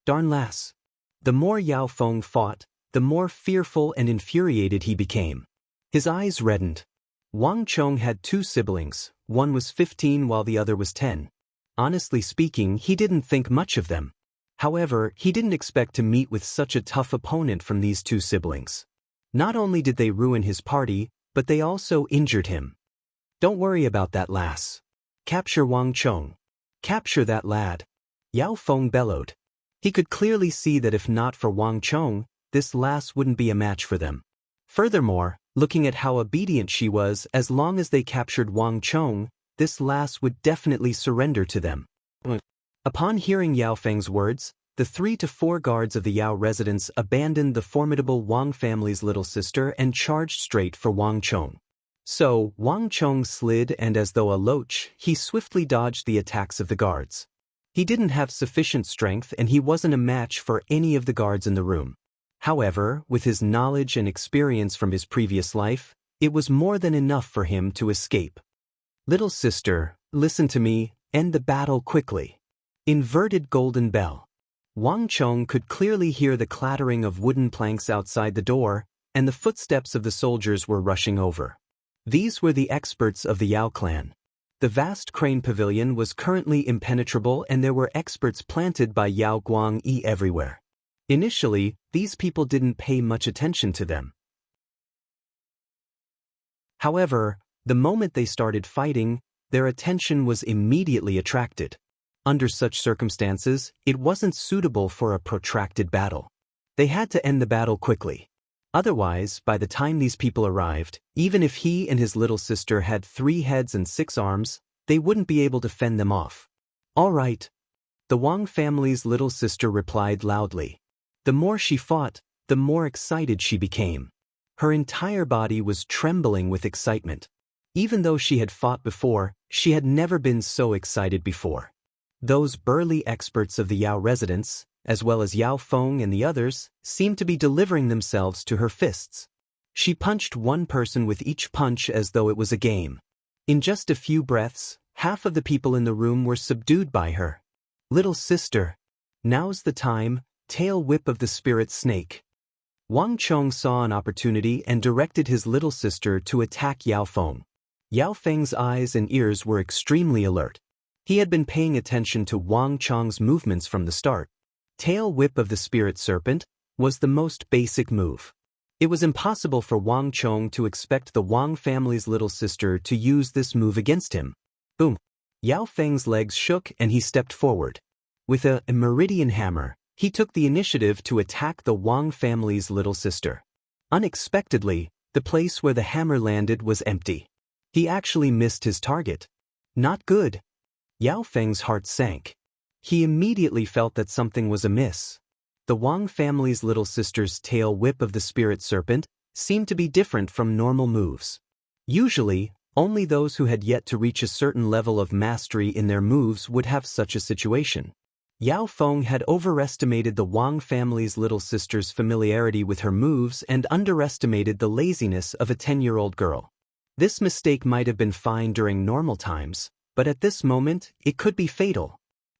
Darn lass. The more Yao Feng fought, the more fearful and infuriated he became. His eyes reddened. Wang Chong had 2 siblings, one was 15 while the other was 10. Honestly speaking, he didn't think much of them. However, he didn't expect to meet with such a tough opponent from these 2 siblings. Not only did they ruin his party, but they also injured him. Don't worry about that lass. Capture Wang Chong. Capture that lad. Yao Feng bellowed. He could clearly see that if not for Wang Chong, this lass wouldn't be a match for them. Furthermore, looking at how obedient she was, as long as they captured Wang Chong, this lass would definitely surrender to them. Upon hearing Yao Feng's words, the 3 to 4 guards of the Yao residence abandoned the formidable Wang family's little sister and charged straight for Wang Chong. So, Wang Chong slid and as though a loach, he swiftly dodged the attacks of the guards. He didn't have sufficient strength and he wasn't a match for any of the guards in the room. However, with his knowledge and experience from his previous life, it was more than enough for him to escape. Little sister, listen to me, end the battle quickly. Inverted golden bell. Wang Chong could clearly hear the clattering of wooden planks outside the door, and the footsteps of the soldiers were rushing over. These were the experts of the Yao clan. The vast crane pavilion was currently impenetrable and there were experts planted by Yao Guangyi everywhere. Initially, these people didn't pay much attention to them. However, the moment they started fighting, their attention was immediately attracted. Under such circumstances, it wasn't suitable for a protracted battle. They had to end the battle quickly. Otherwise, by the time these people arrived, even if he and his little sister had 3 heads and 6 arms, they wouldn't be able to fend them off. All right. The Wang family's little sister replied loudly. The more she fought, the more excited she became. Her entire body was trembling with excitement. Even though she had fought before, she had never been so excited before. Those burly experts of the Yao residence, as well as Yao Feng and the others, seemed to be delivering themselves to her fists. She punched one person with each punch as though it was a game. In just a few breaths, half of the people in the room were subdued by her. Little sister. Now's the time, tail whip of the spirit snake. Wang Chong saw an opportunity and directed his little sister to attack Yao Feng. Yao Feng's eyes and ears were extremely alert. He had been paying attention to Wang Chong's movements from the start. Tail whip of the spirit serpent was the most basic move. It was impossible for Wang Chong to expect the Wang family's little sister to use this move against him. Boom! Yao Feng's legs shook and he stepped forward. With a meridian hammer, he took the initiative to attack the Wang family's little sister. Unexpectedly, the place where the hammer landed was empty. He actually missed his target. Not good. Yao Feng's heart sank. He immediately felt that something was amiss. The Wang family's little sister's tail whip of the spirit serpent seemed to be different from normal moves. Usually, Only those who had yet to reach a certain level of mastery in their moves would have such a situation. Yao Feng had overestimated the Wang family's little sister's familiarity with her moves and underestimated the laziness of a 10-year-old girl. This mistake might have been fine during normal times, but at this moment, it could be fatal.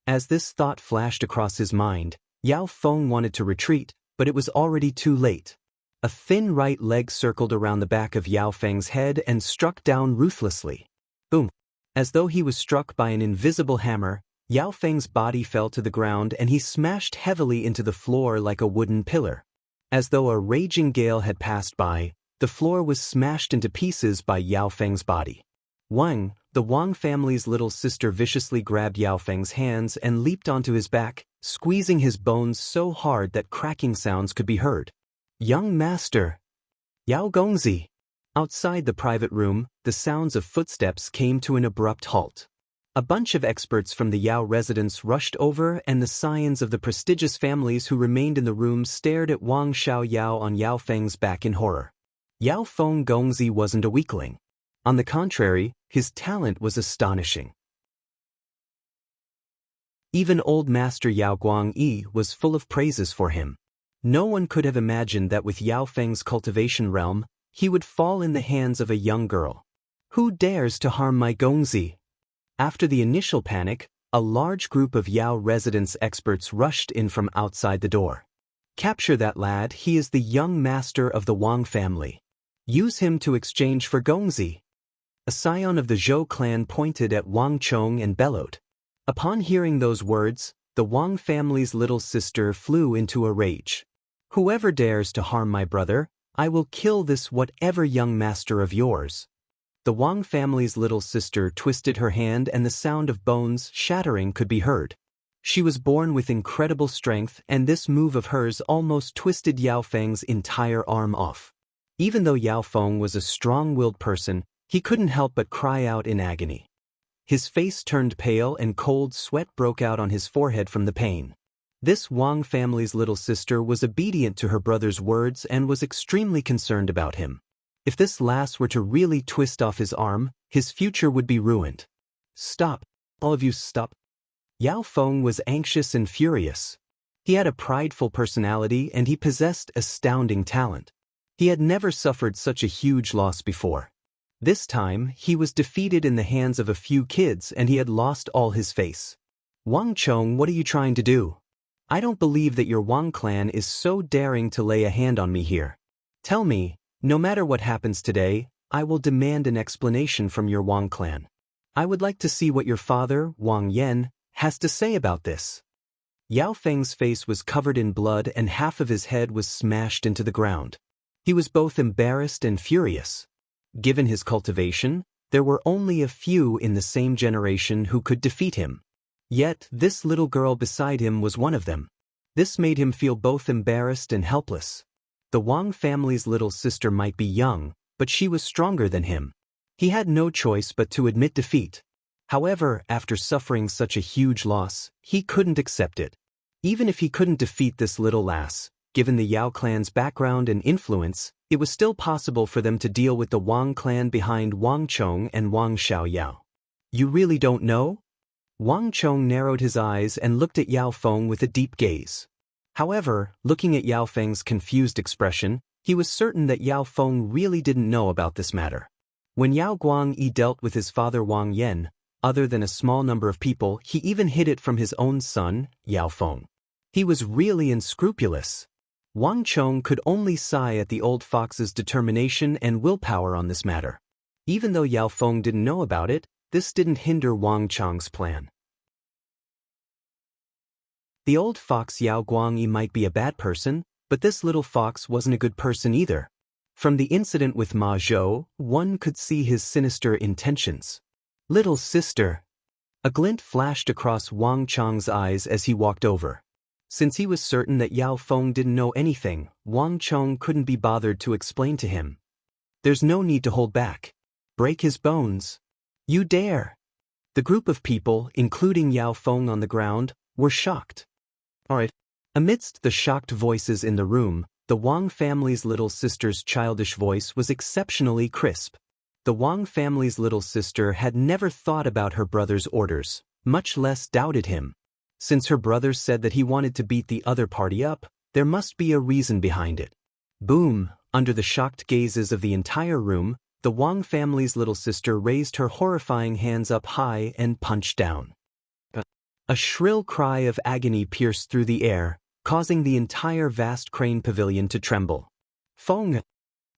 As this thought flashed across his mind, Yao Feng wanted to retreat, but it was already too late. A thin right leg circled around the back of Yao Feng's head and struck down ruthlessly. Boom! As though he was struck by an invisible hammer, Yao Feng's body fell to the ground and he smashed heavily into the floor like a wooden pillar. As though a raging gale had passed by, the floor was smashed into pieces by Yao Feng's body. Wang, the Wang family's little sister, viciously grabbed Yao Feng's hands and leaped onto his back, squeezing his bones so hard that cracking sounds could be heard. "Young master! Yao Gongzi!" Outside the private room, the sounds of footsteps came to an abrupt halt. A bunch of experts from the Yao residence rushed over, and the scions of the prestigious families who remained in the room stared at Wang Xiaoyao on Yao Feng's back in horror. Yao Feng Gongzi wasn't a weakling. On the contrary, his talent was astonishing. Even old master Yao Guangyi was full of praises for him. No one could have imagined that with Yao Feng's cultivation realm, he would fall in the hands of a young girl. "Who dares to harm my Gongzi?" After the initial panic, a large group of Yao residence experts rushed in from outside the door. "Capture that lad, he is the young master of the Wang family. Use him to exchange for Gongzi." A scion of the Zhou clan pointed at Wang Chong and bellowed. Upon hearing those words, the Wang family's little sister flew into a rage. "Whoever dares to harm my brother, I will kill this whatever young master of yours." The Wang family's little sister twisted her hand and the sound of bones shattering could be heard. She was born with incredible strength, and this move of hers almost twisted Yao Feng's entire arm off. Even though Yao Feng was a strong-willed person, he couldn't help but cry out in agony. His face turned pale and cold sweat broke out on his forehead from the pain. This Wang family's little sister was obedient to her brother's words and was extremely concerned about him. If this lass were to really twist off his arm, his future would be ruined. "Stop! All of you stop!" Yao Feng was anxious and furious. He had a prideful personality and he possessed astounding talent. He had never suffered such a huge loss before. This time, he was defeated in the hands of a few kids and he had lost all his face. "Wang Chong, what are you trying to do? I don't believe that your Wang clan is so daring to lay a hand on me here. Tell me, no matter what happens today, I will demand an explanation from your Wang clan. I would like to see what your father, Wang Yan, has to say about this." Yao Feng's face was covered in blood and half of his head was smashed into the ground. He was both embarrassed and furious. Given his cultivation, there were only a few in the same generation who could defeat him. Yet, this little girl beside him was one of them. This made him feel both embarrassed and helpless. The Wang family's little sister might be young, but she was stronger than him. He had no choice but to admit defeat. However, after suffering such a huge loss, he couldn't accept it. Even if he couldn't defeat this little lass, given the Yao clan's background and influence, it was still possible for them to deal with the Wang clan behind Wang Chong and Wang Xiaoyao. "You really don't know?" Wang Chong narrowed his eyes and looked at Yao Feng with a deep gaze. However, looking at Yao Feng's confused expression, he was certain that Yao Feng really didn't know about this matter. When Yao Guangyi dealt with his father Wang Yan, other than a small number of people, he even hid it from his own son, Yao Feng. He was really unscrupulous. Wang Chong could only sigh at the old fox's determination and willpower on this matter. Even though Yao Feng didn't know about it, this didn't hinder Wang Chong's plan. The old fox Yao Guangyi might be a bad person, but this little fox wasn't a good person either. From the incident with Ma Zhou, one could see his sinister intentions. "Little sister." A glint flashed across Wang Chong's eyes as he walked over. Since he was certain that Yao Feng didn't know anything, Wang Chong couldn't be bothered to explain to him. "There's no need to hold back. Break his bones. You dare!" The group of people, including Yao Feng on the ground, were shocked. "Alright." Amidst the shocked voices in the room, the Wang family's little sister's childish voice was exceptionally crisp. The Wang family's little sister had never thought about her brother's orders, much less doubted him. Since her brother said that he wanted to beat the other party up, there must be a reason behind it. Boom! Under the shocked gazes of the entire room, the Wang family's little sister raised her horrifying hands up high and punched down. A shrill cry of agony pierced through the air, causing the entire vast crane pavilion to tremble. Fong!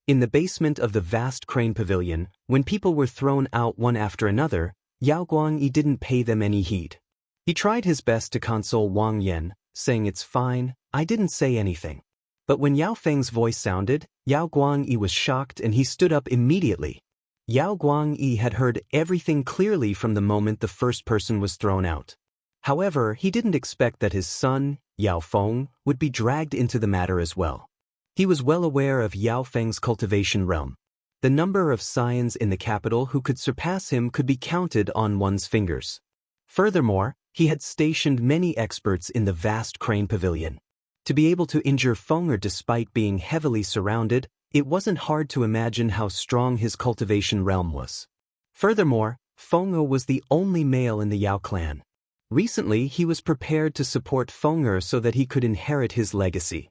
In the basement of the vast crane pavilion, when people were thrown out one after another, Yao Guangyi didn't pay them any heed. He tried his best to console Wang Yan, saying it's fine, I didn't say anything. But when Yao Feng's voice sounded, Yao Guangyi was shocked and he stood up immediately. Yao Guangyi had heard everything clearly from the moment the first person was thrown out. However, he didn't expect that his son, Yao Feng, would be dragged into the matter as well. He was well aware of Yao Feng's cultivation realm. The number of scions in the capital who could surpass him could be counted on one's fingers. Furthermore, he had stationed many experts in the vast crane pavilion. To be able to injure Fenger despite being heavily surrounded, it wasn't hard to imagine how strong his cultivation realm was. Furthermore, Fenger was the only male in the Yao clan. Recently, he was prepared to support Fenger so that he could inherit his legacy.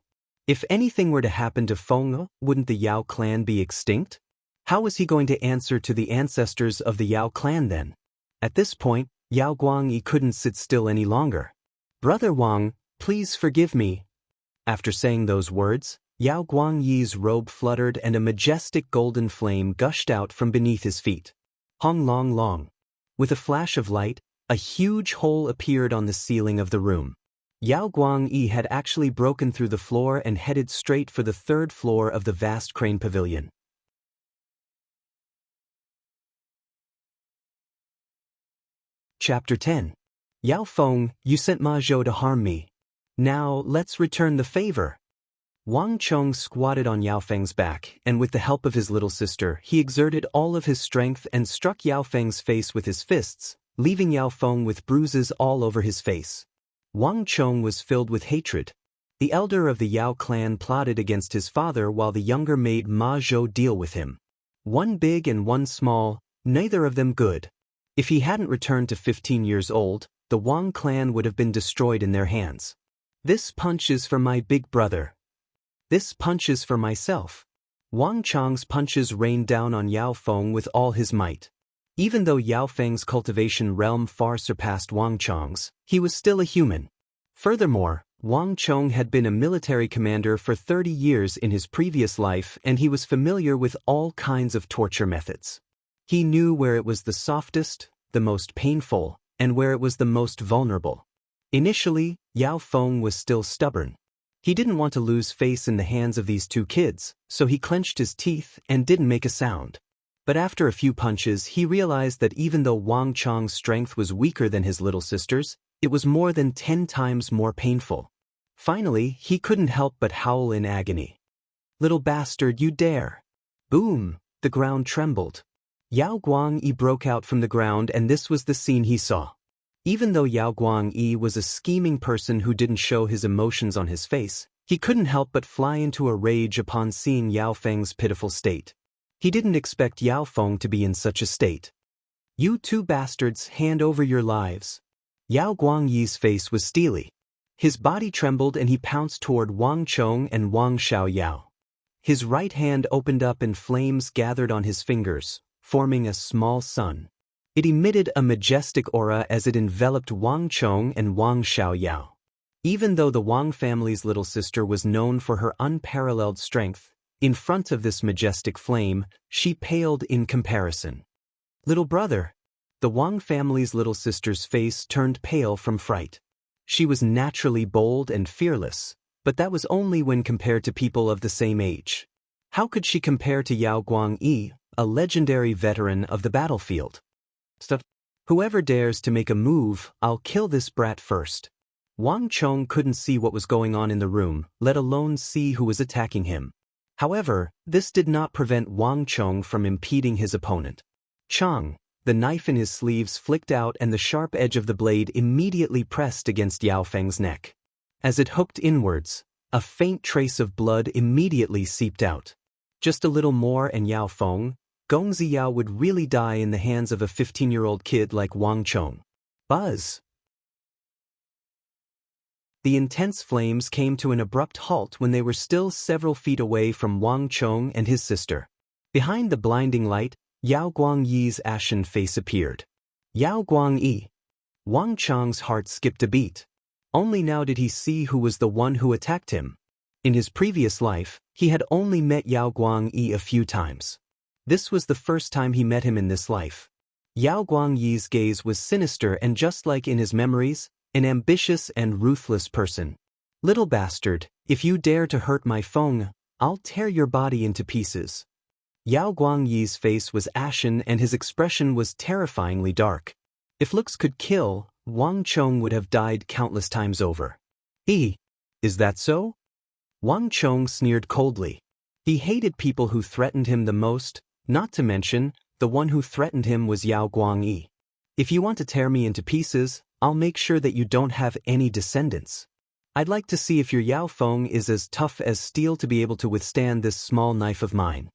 If anything were to happen to Fenger, wouldn't the Yao clan be extinct? How was he going to answer to the ancestors of the Yao clan then? At this point, Yao Guangyi couldn't sit still any longer. Brother Wang, please forgive me. After saying those words, Yao Guangyi's robe fluttered and a majestic golden flame gushed out from beneath his feet. Hong long long. With a flash of light, a huge hole appeared on the ceiling of the room. Yao Guangyi had actually broken through the floor and headed straight for the third floor of the vast crane pavilion. Chapter 10. Yao Feng, you sent Ma Zhou to harm me. Now, let's return the favor. Wang Chong squatted on Yao Feng's back, and with the help of his little sister, he exerted all of his strength and struck Yao Feng's face with his fists, leaving Yao Feng with bruises all over his face. Wang Chong was filled with hatred. The elder of the Yao clan plotted against his father while the younger made Ma Zhou deal with him. One big and one small, neither of them good. If he hadn't returned to 15 years old, the Wang clan would have been destroyed in their hands. This punch is for my big brother. This punch is for myself. Wang Chong's punches rained down on Yao Feng with all his might. Even though Yao Feng's cultivation realm far surpassed Wang Chong's, he was still a human. Furthermore, Wang Chong had been a military commander for 30 years in his previous life and he was familiar with all kinds of torture methods. He knew where it was the softest, the most painful, and where it was the most vulnerable. Initially, Yao Feng was still stubborn. He didn't want to lose face in the hands of these two kids, so he clenched his teeth and didn't make a sound. But after a few punches, he realized that even though Wang Chong's strength was weaker than his little sister's, it was more than 10 times more painful. Finally, he couldn't help but howl in agony. Little bastard, you dare! Boom! The ground trembled. Yao Guangyi broke out from the ground and this was the scene he saw. Even though Yao Guangyi was a scheming person who didn't show his emotions on his face, he couldn't help but fly into a rage upon seeing Yao Feng's pitiful state. He didn't expect Yao Feng to be in such a state. You two bastards, hand over your lives. Yao Guangyi's face was steely. His body trembled and he pounced toward Wang Chong and Wang Xiaoyao. His right hand opened up and flames gathered on his fingers, forming a small sun. It emitted a majestic aura as it enveloped Wang Chong and Wang Xiaoyao. Even though the Wang family's little sister was known for her unparalleled strength, in front of this majestic flame, she paled in comparison. Little brother. The Wang family's little sister's face turned pale from fright. She was naturally bold and fearless, but that was only when compared to people of the same age. How could she compare to Yao Guangyi, a legendary veteran of the battlefield? Whoever dares to make a move, I'll kill this brat first. Wang Chong couldn't see what was going on in the room, let alone see who was attacking him. However, this did not prevent Wang Chong from impeding his opponent. Chong, the knife in his sleeves flicked out and the sharp edge of the blade immediately pressed against Yao Feng's neck. As it hooked inwards, a faint trace of blood immediately seeped out. Just a little more and Yao Feng, Gong Ziyao would really die in the hands of a 15-year-old kid like Wang Chong. Buzz! The intense flames came to an abrupt halt when they were still several feet away from Wang Chong and his sister. Behind the blinding light, Yao Guangyi's ashen face appeared. Yao Guangyi. Wang Chong's heart skipped a beat. Only now did he see who was the one who attacked him. In his previous life, he had only met Yao Guangyi a few times. This was the first time he met him in this life. Yao Guangyi's gaze was sinister and just like in his memories, an ambitious and ruthless person. Little bastard, if you dare to hurt my Feng, I'll tear your body into pieces. Yao Guangyi's face was ashen and his expression was terrifyingly dark. If looks could kill, Wang Chong would have died countless times over. Is that so? Wang Chong sneered coldly. He hated people who threatened him the most, not to mention, the one who threatened him was Yao Guangyi. If you want to tear me into pieces, I'll make sure that you don't have any descendants. I'd like to see if your Yao Feng is as tough as steel to be able to withstand this small knife of mine.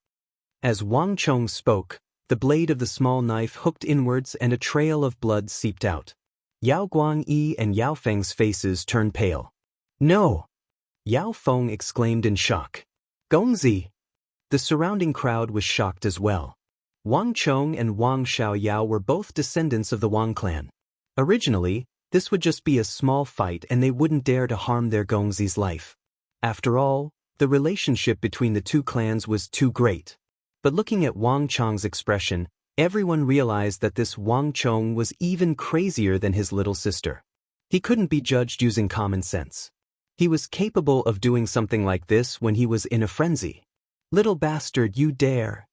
As Wang Chong spoke, the blade of the small knife hooked inwards and a trail of blood seeped out. Yao Guangyi and Yao Feng's faces turned pale. No! Yao Feng exclaimed in shock. Gongzi! The surrounding crowd was shocked as well. Wang Chong and Wang Xiaoyao were both descendants of the Wang clan. Originally, this would just be a small fight and they wouldn't dare to harm their Gongzi's life. After all, the relationship between the two clans was too great. But looking at Wang Chong's expression, everyone realized that this Wang Chong was even crazier than his little sister. He couldn't be judged using common sense. He was capable of doing something like this when he was in a frenzy. Little bastard, you dare!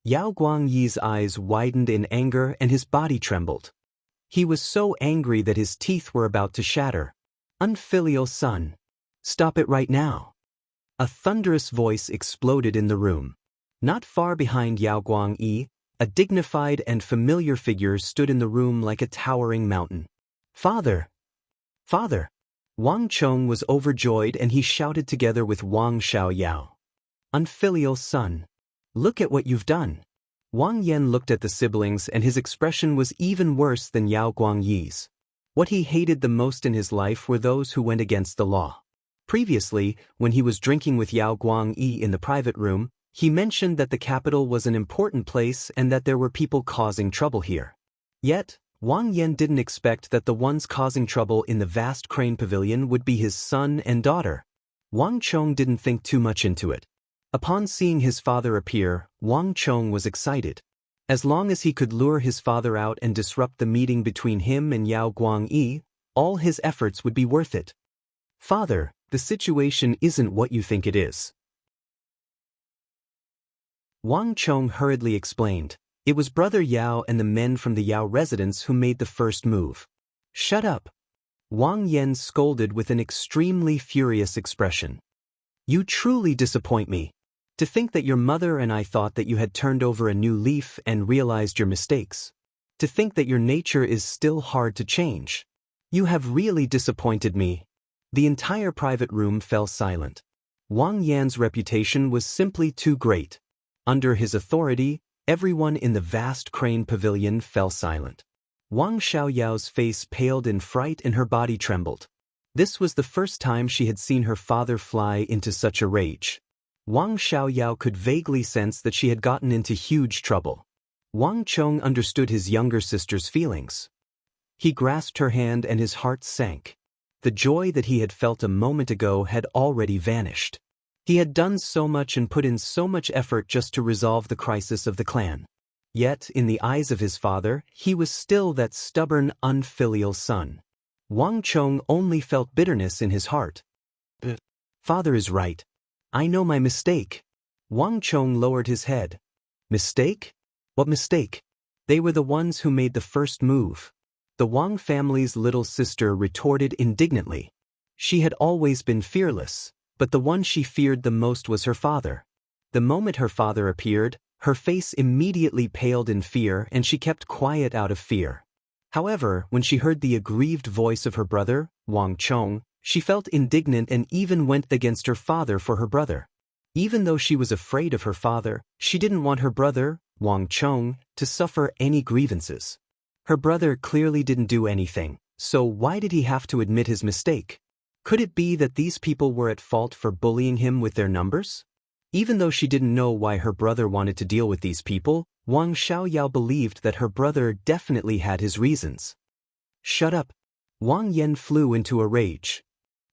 Yao Guangyi's eyes widened in anger and his body trembled. He was so angry that his teeth were about to shatter. Unfilial son! Stop it right now! A thunderous voice exploded in the room. Not far behind Yao Guangyi, a dignified and familiar figure stood in the room like a towering mountain. Father! Father! Wang Chong was overjoyed and he shouted together with Wang Xiaoyao. Unfilial son! Look at what you've done! Wang Yan looked at the siblings and his expression was even worse than Yao Guangyi's. What he hated the most in his life were those who went against the law. Previously, when he was drinking with Yao Guangyi in the private room, he mentioned that the capital was an important place and that there were people causing trouble here. Yet, Wang Yan didn't expect that the ones causing trouble in the vast crane pavilion would be his son and daughter. Wang Chong didn't think too much into it. Upon seeing his father appear, Wang Chong was excited. As long as he could lure his father out and disrupt the meeting between him and Yao Guangyi, all his efforts would be worth it. Father, the situation isn't what you think it is. Wang Chong hurriedly explained. It was Brother Yao and the men from the Yao residence who made the first move. Shut up! Wang Yan scolded with an extremely furious expression. You truly disappoint me. To think that your mother and I thought that you had turned over a new leaf and realized your mistakes. To think that your nature is still hard to change. You have really disappointed me. The entire private room fell silent. Wang Yan's reputation was simply too great. Under his authority, everyone in the vast crane pavilion fell silent. Wang Xiaoyao's face paled in fright and her body trembled. This was the first time she had seen her father fly into such a rage. Wang Xiaoyao could vaguely sense that she had gotten into huge trouble. Wang Chong understood his younger sister's feelings. He grasped her hand and his heart sank. The joy that he had felt a moment ago had already vanished. He had done so much and put in so much effort just to resolve the crisis of the clan. Yet, in the eyes of his father, he was still that stubborn, unfilial son. Wang Chong only felt bitterness in his heart. But father is right. I know my mistake. Wang Chong lowered his head. Mistake? What mistake? They were the ones who made the first move. The Wang family's little sister retorted indignantly. She had always been fearless, but the one she feared the most was her father. The moment her father appeared, her face immediately paled in fear and she kept quiet out of fear. However, when she heard the aggrieved voice of her brother, Wang Chong, she felt indignant and even went against her father for her brother. Even though she was afraid of her father, she didn't want her brother, Wang Chong, to suffer any grievances. Her brother clearly didn't do anything, so why did he have to admit his mistake? Could it be that these people were at fault for bullying him with their numbers? Even though she didn't know why her brother wanted to deal with these people, Wang Xiaoyao believed that her brother definitely had his reasons. Shut up. Wang Yan flew into a rage.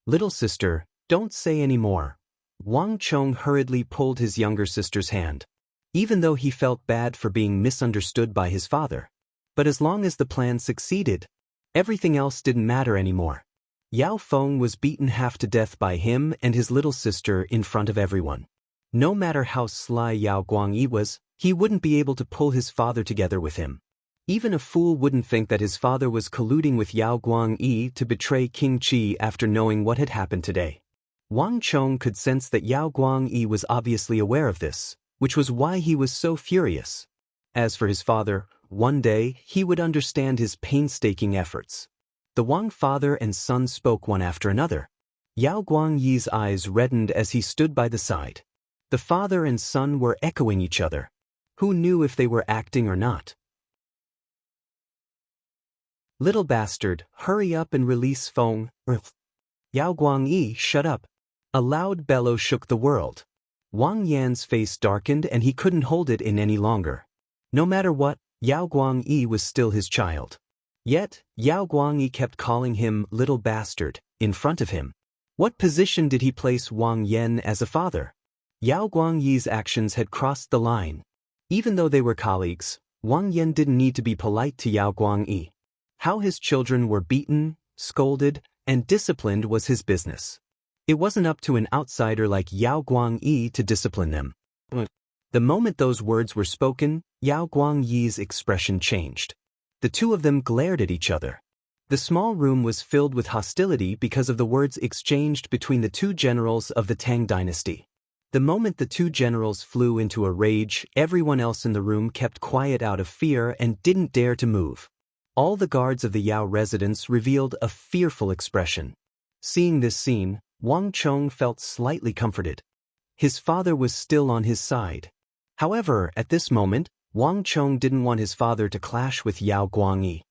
Little sister, don't say any more. Wang Chong hurriedly pulled his younger sister's hand. Even though he felt bad for being misunderstood by his father. But as long as the plan succeeded, everything else didn't matter anymore. Yao Feng was beaten half to death by him and his little sister in front of everyone. No matter how sly Yao Guangyi was, he wouldn't be able to pull his father together with him. Even a fool wouldn't think that his father was colluding with Yao Guangyi to betray King Qi after knowing what had happened today. Wang Chong could sense that Yao Guangyi was obviously aware of this, which was why he was so furious. As for his father, one day he would understand his painstaking efforts. The Wang father and son spoke one after another. Yao Guangyi's eyes reddened as he stood by the side. The father and son were echoing each other. Who knew if they were acting or not? Little bastard, hurry up and release Feng. Yao Guangyi, shut up. A loud bellow shook the world. Wang Yan's face darkened and he couldn't hold it in any longer. No matter what, Yao Guangyi was still his child. Yet, Yao Guangyi kept calling him little bastard in front of him. What position did he place Wang Yan as a father? Yao Guangyi's actions had crossed the line. Even though they were colleagues, Wang Yan didn't need to be polite to Yao Guangyi. How his children were beaten, scolded, and disciplined was his business. It wasn't up to an outsider like Yao Guangyi to discipline them. The moment those words were spoken, Yao Guangyi's expression changed. The two of them glared at each other. The small room was filled with hostility because of the words exchanged between the two generals of the Tang dynasty. The moment the two generals flew into a rage, everyone else in the room kept quiet out of fear and didn't dare to move. All the guards of the Yao residence revealed a fearful expression. Seeing this scene, Wang Chong felt slightly comforted. His father was still on his side. However, at this moment, Wang Chong didn't want his father to clash with Yao Guangyi.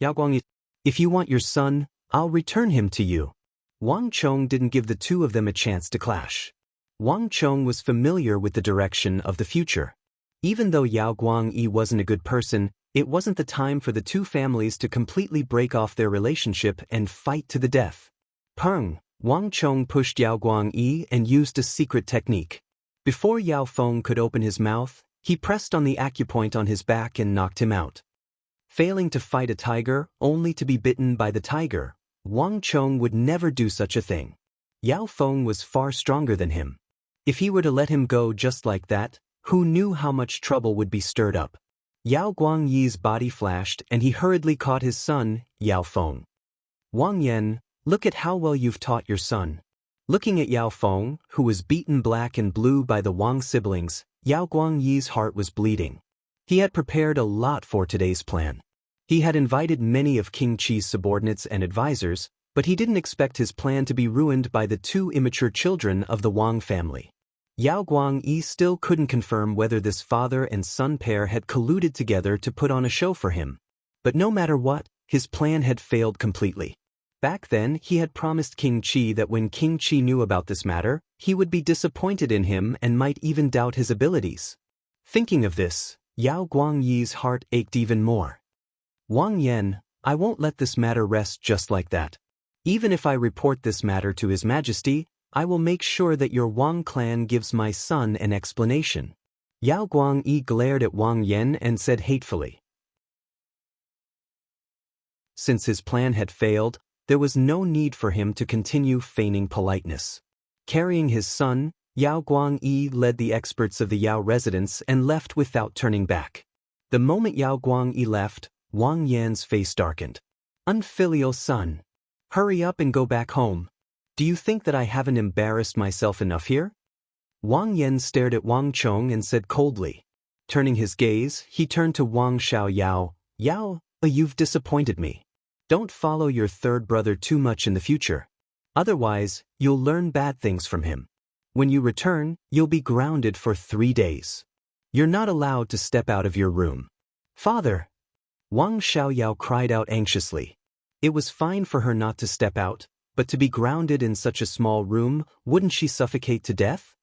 Yao Guangyi, if you want your son, I'll return him to you. Wang Chong didn't give the two of them a chance to clash. Wang Chong was familiar with the direction of the future. Even though Yao Guangyi wasn't a good person, it wasn't the time for the two families to completely break off their relationship and fight to the death. Peng, Wang Chong pushed Yao Guangyi and used a secret technique. Before Yao Feng could open his mouth, he pressed on the acupoint on his back and knocked him out. Failing to fight a tiger, only to be bitten by the tiger, Wang Chong would never do such a thing. Yao Feng was far stronger than him. If he were to let him go just like that, who knew how much trouble would be stirred up? Yao Guangyi's body flashed and he hurriedly caught his son, Yao Feng. Wang Yan, look at how well you've taught your son. Looking at Yao Feng, who was beaten black and blue by the Wang siblings, Yao Guangyi's heart was bleeding. He had prepared a lot for today's plan. He had invited many of King Qi's subordinates and advisors, but he didn't expect his plan to be ruined by the two immature children of the Wang family. Yao Guangyi still couldn't confirm whether this father and son pair had colluded together to put on a show for him. But no matter what, his plan had failed completely. Back then, he had promised King Qi that when King Qi knew about this matter, he would be disappointed in him and might even doubt his abilities. Thinking of this, Yao Guangyi's heart ached even more. Wang Yan, I won't let this matter rest just like that. Even if I report this matter to His Majesty, I will make sure that your Wang clan gives my son an explanation. Yao Guangyi glared at Wang Yan and said hatefully. Since his plan had failed, there was no need for him to continue feigning politeness. Carrying his son, Yao Guangyi led the experts of the Yao residence and left without turning back. The moment Yao Guangyi left, Wang Yan's face darkened. Unfilial son. Hurry up and go back home. Do you think that I haven't embarrassed myself enough here? Wang Yan stared at Wang Chong and said coldly. Turning his gaze, he turned to Wang Xiaoyao. Yao, you've disappointed me. Don't follow your third brother too much in the future. Otherwise, you'll learn bad things from him. When you return, you'll be grounded for 3 days. You're not allowed to step out of your room. Father! Wang Xiaoyao cried out anxiously. It was fine for her not to step out, but to be grounded in such a small room, wouldn't she suffocate to death?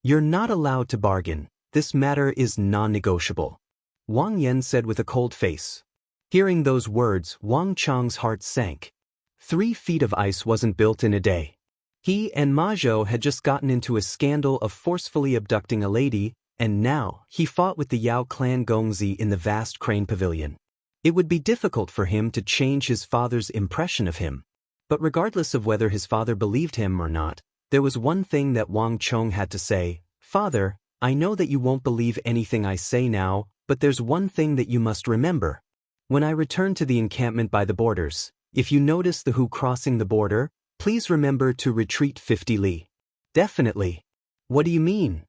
You're not allowed to bargain. This matter is non-negotiable, Wang Yan said with a cold face. Hearing those words, Wang Chang's heart sank. 3 feet of ice wasn't built in a day. He and Ma Zhou had just gotten into a scandal of forcefully abducting a lady, and now he fought with the Yao clan Gongzi in the vast crane pavilion. It would be difficult for him to change his father's impression of him. But regardless of whether his father believed him or not, there was one thing that Wang Chong had to say. Father, I know that you won't believe anything I say now, but there's one thing that you must remember. When I return to the encampment by the borders, if you notice the Hu crossing the border, please remember to retreat 50 li. Definitely. What do you mean?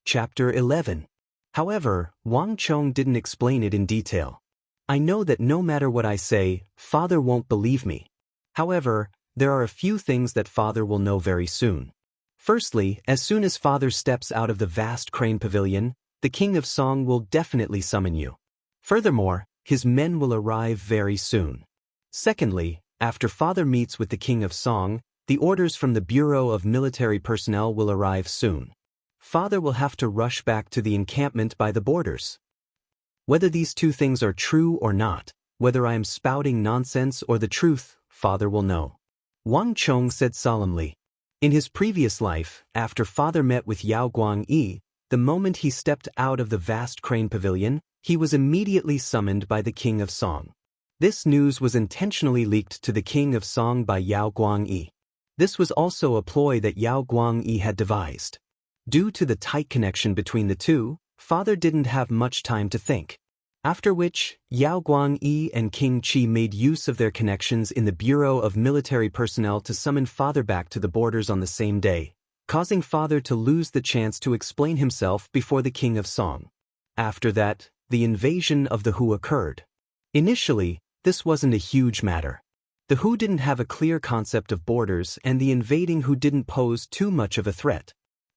Chapter 11. However, Wang Chong didn't explain it in detail. I know that no matter what I say, Father won't believe me. However, there are a few things that Father will know very soon. Firstly, as soon as Father steps out of the vast crane pavilion, the King of Song will definitely summon you. Furthermore, his men will arrive very soon. Secondly, after Father meets with the King of Song, the orders from the Bureau of Military Personnel will arrive soon. Father will have to rush back to the encampment by the borders. Whether these 2 things are true or not, whether I am spouting nonsense or the truth, Father will know. Wang Chong said solemnly. In his previous life, after Father met with Yao Guangyi, the moment he stepped out of the vast crane pavilion, he was immediately summoned by the King of Song. This news was intentionally leaked to the King of Song by Yao Guangyi. This was also a ploy that Yao Guangyi had devised. Due to the tight connection between the two, Father didn't have much time to think. After which, Yao Guangyi and King Qi made use of their connections in the Bureau of Military Personnel to summon Father back to the borders on the same day, causing Father to lose the chance to explain himself before the King of Song. After that, the invasion of the Hu occurred. Initially, this wasn't a huge matter. The Hu didn't have a clear concept of borders and the invading Hu didn't pose too much of a threat.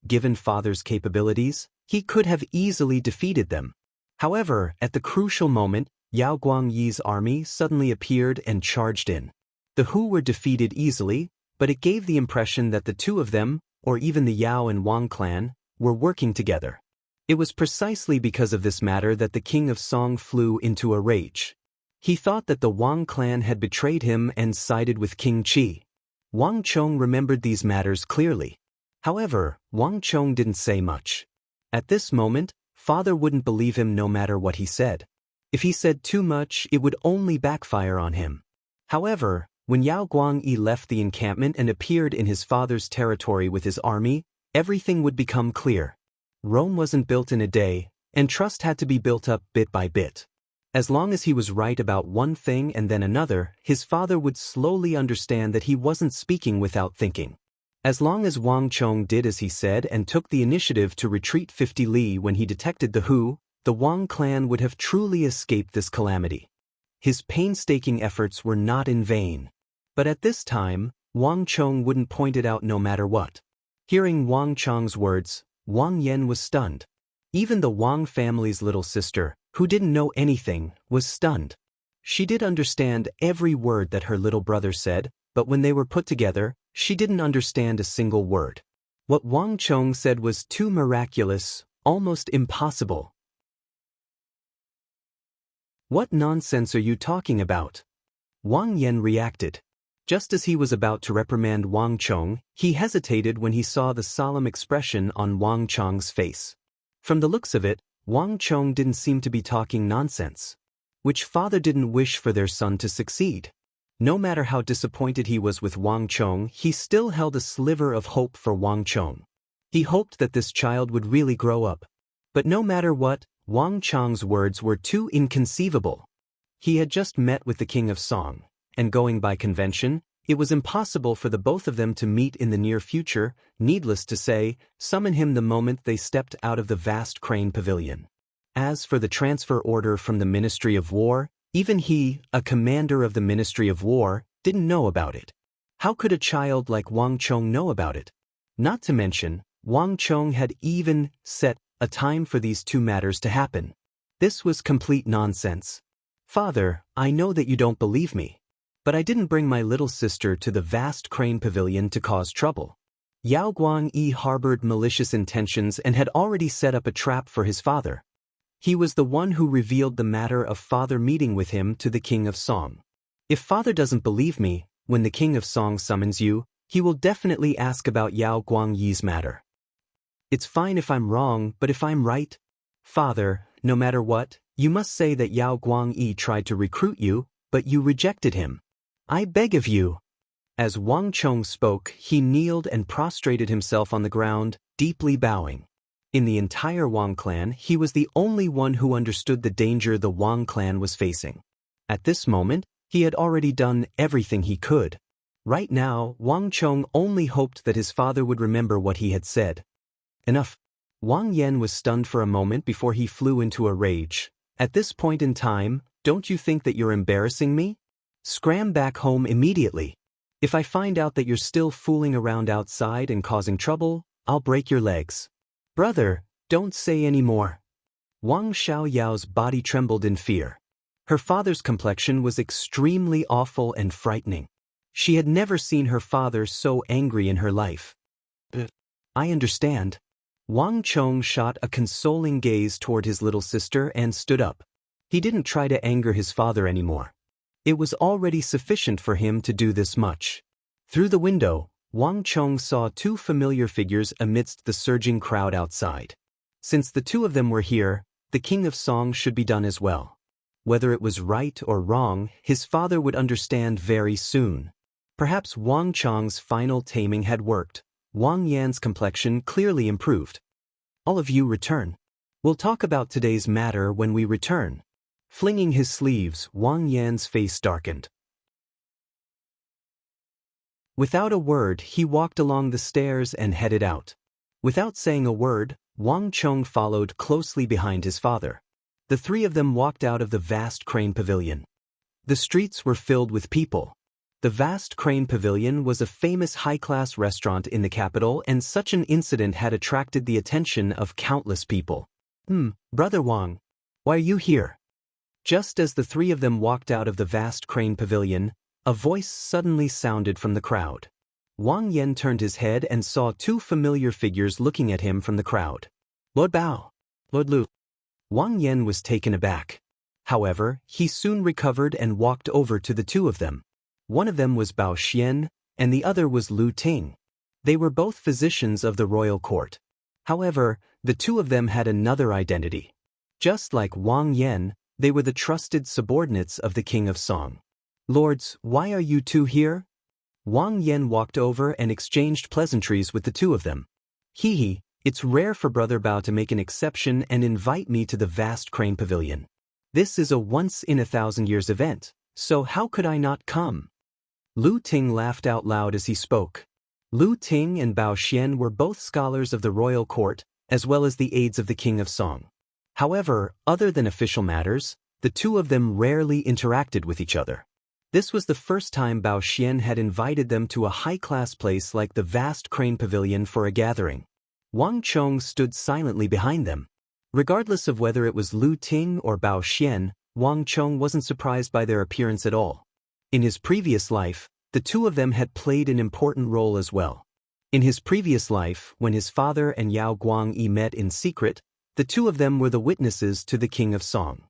Given Father's capabilities, he could have easily defeated them. However, at the crucial moment, Yao Guangyi's army suddenly appeared and charged in. The Hu were defeated easily, but it gave the impression that the 2 of them, or even the Yao and Wang clan, were working together. It was precisely because of this matter that the King of Song flew into a rage. He thought that the Wang clan had betrayed him and sided with King Qi. Wang Chong remembered these matters clearly. However, Wang Chong didn't say much. At this moment, Father wouldn't believe him no matter what he said. If he said too much, it would only backfire on him. However, when Yao Guangyi left the encampment and appeared in his father's territory with his army, everything would become clear. Rome wasn't built in a day, and trust had to be built up bit by bit. As long as he was right about one thing and then another, his father would slowly understand that he wasn't speaking without thinking. As long as Wang Chong did as he said and took the initiative to retreat 50 li when he detected the Hu, the Wang clan would have truly escaped this calamity. His painstaking efforts were not in vain. But at this time, Wang Chong wouldn't point it out no matter what. Hearing Wang Chong's words, Wang Yan was stunned. Even the Wang family's little sister, who didn't know anything, was stunned. She did understand every word that her little brother said, but when they were put together, she didn't understand a single word. What Wang Chong said was too miraculous, almost impossible. What nonsense are you talking about? Wang Yan reacted. Just as he was about to reprimand Wang Chong, he hesitated when he saw the solemn expression on Wang Chong's face. From the looks of it, Wang Chong didn't seem to be talking nonsense. Which father didn't wish for their son to succeed? No matter how disappointed he was with Wang Chong, he still held a sliver of hope for Wang Chong. He hoped that this child would really grow up. But no matter what, Wang Chong's words were too inconceivable. He had just met with the King of Song, and going by convention, it was impossible for the both of them to meet in the near future, needless to say, summon him the moment they stepped out of the vast crane pavilion. As for the transfer order from the Ministry of War, even he, a commander of the Ministry of War, didn't know about it. How could a child like Wang Chong know about it? Not to mention, Wang Chong had even set a time for these two matters to happen. This was complete nonsense. Father, I know that you don't believe me. But I didn't bring my little sister to the vast crane pavilion to cause trouble. Yao Guangyi harbored malicious intentions and had already set up a trap for his father. He was the one who revealed the matter of father meeting with him to the king of Song. If father doesn't believe me, when the king of Song summons you, he will definitely ask about Yao Guangyi's matter. It's fine if I'm wrong, but if I'm right, father, no matter what, you must say that Yao Guangyi tried to recruit you, but you rejected him. I beg of you. As Wang Chong spoke, he kneeled and prostrated himself on the ground, deeply bowing. In the entire Wang clan, he was the only one who understood the danger the Wang clan was facing. At this moment, he had already done everything he could. Right now, Wang Chong only hoped that his father would remember what he had said. Enough. Wang Yan was stunned for a moment before he flew into a rage. At this point in time, don't you think that you're embarrassing me? Scram back home immediately. If I find out that you're still fooling around outside and causing trouble, I'll break your legs. Brother, don't say any more. Wang Xiaoyao's body trembled in fear. Her father's complexion was extremely awful and frightening. She had never seen her father so angry in her life. I understand. Wang Chong shot a consoling gaze toward his little sister and stood up. He didn't try to anger his father anymore. It was already sufficient for him to do this much. Through the window, Wang Chong saw two familiar figures amidst the surging crowd outside. Since the two of them were here, the king of Song should be done as well. Whether it was right or wrong, his father would understand very soon. Perhaps Wang Chong's final taming had worked. Wang Yan's complexion clearly improved. All of you return. We'll talk about today's matter when we return. Flinging his sleeves, Wang Yan's face darkened. Without a word, he walked along the stairs and headed out. Without saying a word, Wang Chong followed closely behind his father. The three of them walked out of the vast crane pavilion. The streets were filled with people. The vast crane pavilion was a famous high-class restaurant in the capital, and such an incident had attracted the attention of countless people. Brother Wang, why are you here? Just as the three of them walked out of the vast crane pavilion, a voice suddenly sounded from the crowd. Wang Yan turned his head and saw two familiar figures looking at him from the crowd. Lord Bao, Lord Lu. Wang Yan was taken aback. However, he soon recovered and walked over to the two of them. One of them was Bao Xian, and the other was Lu Ting. They were both physicians of the royal court. However, the two of them had another identity. Just like Wang Yan, they were the trusted subordinates of the king of Song. Lords, why are you two here? Wang Yan walked over and exchanged pleasantries with the two of them. Hee, it's rare for Brother Bao to make an exception and invite me to the vast crane pavilion. This is a once-in-a-thousand-years event, so how could I not come? Lu Ting laughed out loud as he spoke. Lu Ting and Bao Xian were both scholars of the royal court, as well as the aides of the king of Song. However, other than official matters, the two of them rarely interacted with each other. This was the first time Bao Xian had invited them to a high-class place like the vast crane pavilion for a gathering. Wang Chong stood silently behind them. Regardless of whether it was Lu Ting or Bao Xian, Wang Chong wasn't surprised by their appearance at all. In his previous life, the two of them had played an important role as well. In his previous life, when his father and Yao Guangyi met in secret, the two of them were the witnesses to the king of Song.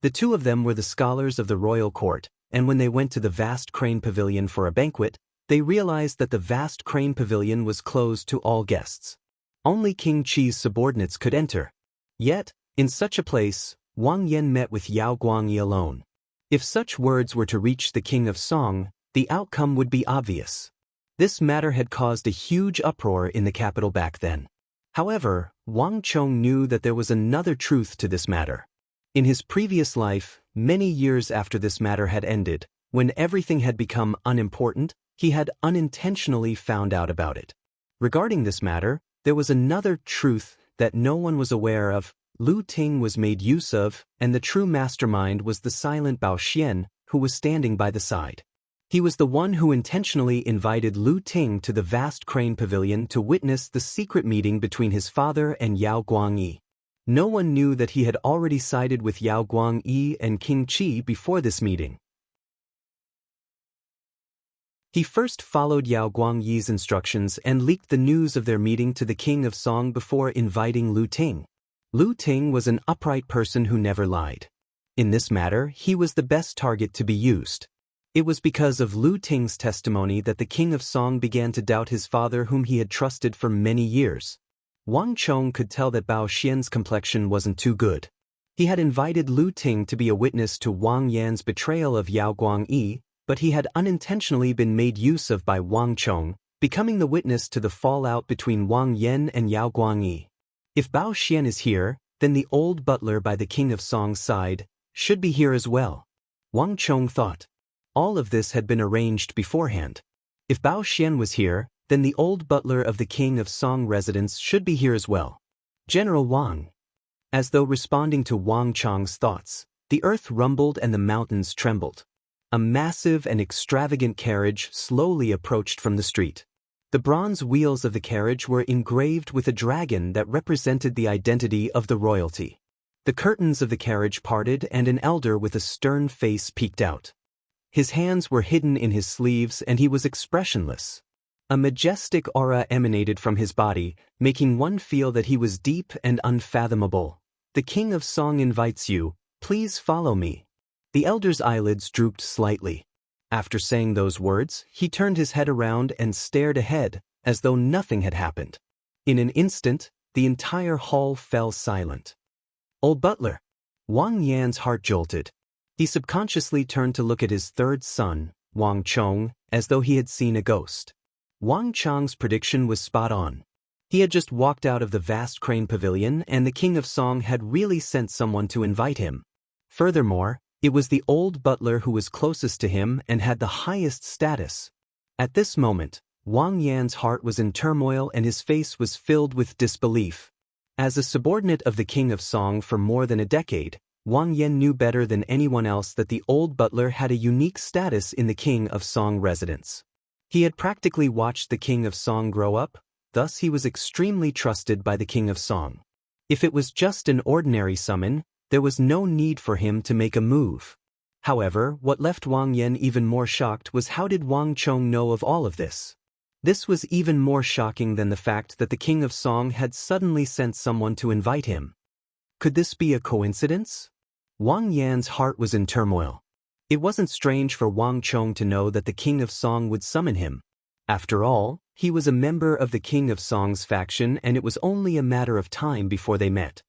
The two of them were the scholars of the royal court, and when they went to the vast crane pavilion for a banquet, they realized that the vast crane pavilion was closed to all guests. Only King Qi's subordinates could enter. Yet, in such a place, Wang Yan met with Yao Guangyi alone. If such words were to reach the king of Song, the outcome would be obvious. This matter had caused a huge uproar in the capital back then. However, Wang Chong knew that there was another truth to this matter. In his previous life, many years after this matter had ended, when everything had become unimportant, he had unintentionally found out about it. Regarding this matter, there was another truth that no one was aware of. Lu Ting was made use of, and the true mastermind was the silent Bao Xian, who was standing by the side. He was the one who intentionally invited Lu Ting to the vast crane pavilion to witness the secret meeting between his father and Yao Guangyi. No one knew that he had already sided with Yao Guangyi and King Qi before this meeting. He first followed Yao Guangyi's instructions and leaked the news of their meeting to the king of Song before inviting Lu Ting. Lu Ting was an upright person who never lied. In this matter, he was the best target to be used. It was because of Lu Ting's testimony that the king of Song began to doubt his father, whom he had trusted for many years. Wang Chong could tell that Bao Xian's complexion wasn't too good. He had invited Lu Ting to be a witness to Wang Yan's betrayal of Yao Guangyi, but he had unintentionally been made use of by Wang Chong, becoming the witness to the fallout between Wang Yan and Yao Guangyi. If Bao Xian is here, then the old butler by the king of Song's side should be here as well. Wang Chong thought. All of this had been arranged beforehand. If Bao Xian was here, then the old butler of the king of Song residence should be here as well. General Wang. As though responding to Wang Chong's thoughts, the earth rumbled and the mountains trembled. A massive and extravagant carriage slowly approached from the street. The bronze wheels of the carriage were engraved with a dragon that represented the identity of the royalty. The curtains of the carriage parted and an elder with a stern face peeked out. His hands were hidden in his sleeves and he was expressionless. A majestic aura emanated from his body, making one feel that he was deep and unfathomable. The king of Song invites you, please follow me. The elder's eyelids drooped slightly. After saying those words, he turned his head around and stared ahead, as though nothing had happened. In an instant, the entire hall fell silent. Old butler. Wang Yan's heart jolted. He subconsciously turned to look at his third son, Wang Chong, as though he had seen a ghost. Wang Chong's prediction was spot on. He had just walked out of the vast crane pavilion and the king of Song had really sent someone to invite him. Furthermore, it was the old butler who was closest to him and had the highest status. At this moment, Wang Yan's heart was in turmoil and his face was filled with disbelief. As a subordinate of the king of Song for more than a decade, Wang Yan knew better than anyone else that the old butler had a unique status in the king of Song residence. He had practically watched the king of Song grow up, thus he was extremely trusted by the king of Song. If it was just an ordinary summon, there was no need for him to make a move. However, what left Wang Yan even more shocked was how did Wang Chong know of all of this? This was even more shocking than the fact that the king of Song had suddenly sent someone to invite him. Could this be a coincidence? Wang Yan's heart was in turmoil. It wasn't strange for Wang Chong to know that the king of Song would summon him. After all, he was a member of the king of Song's faction and it was only a matter of time before they met.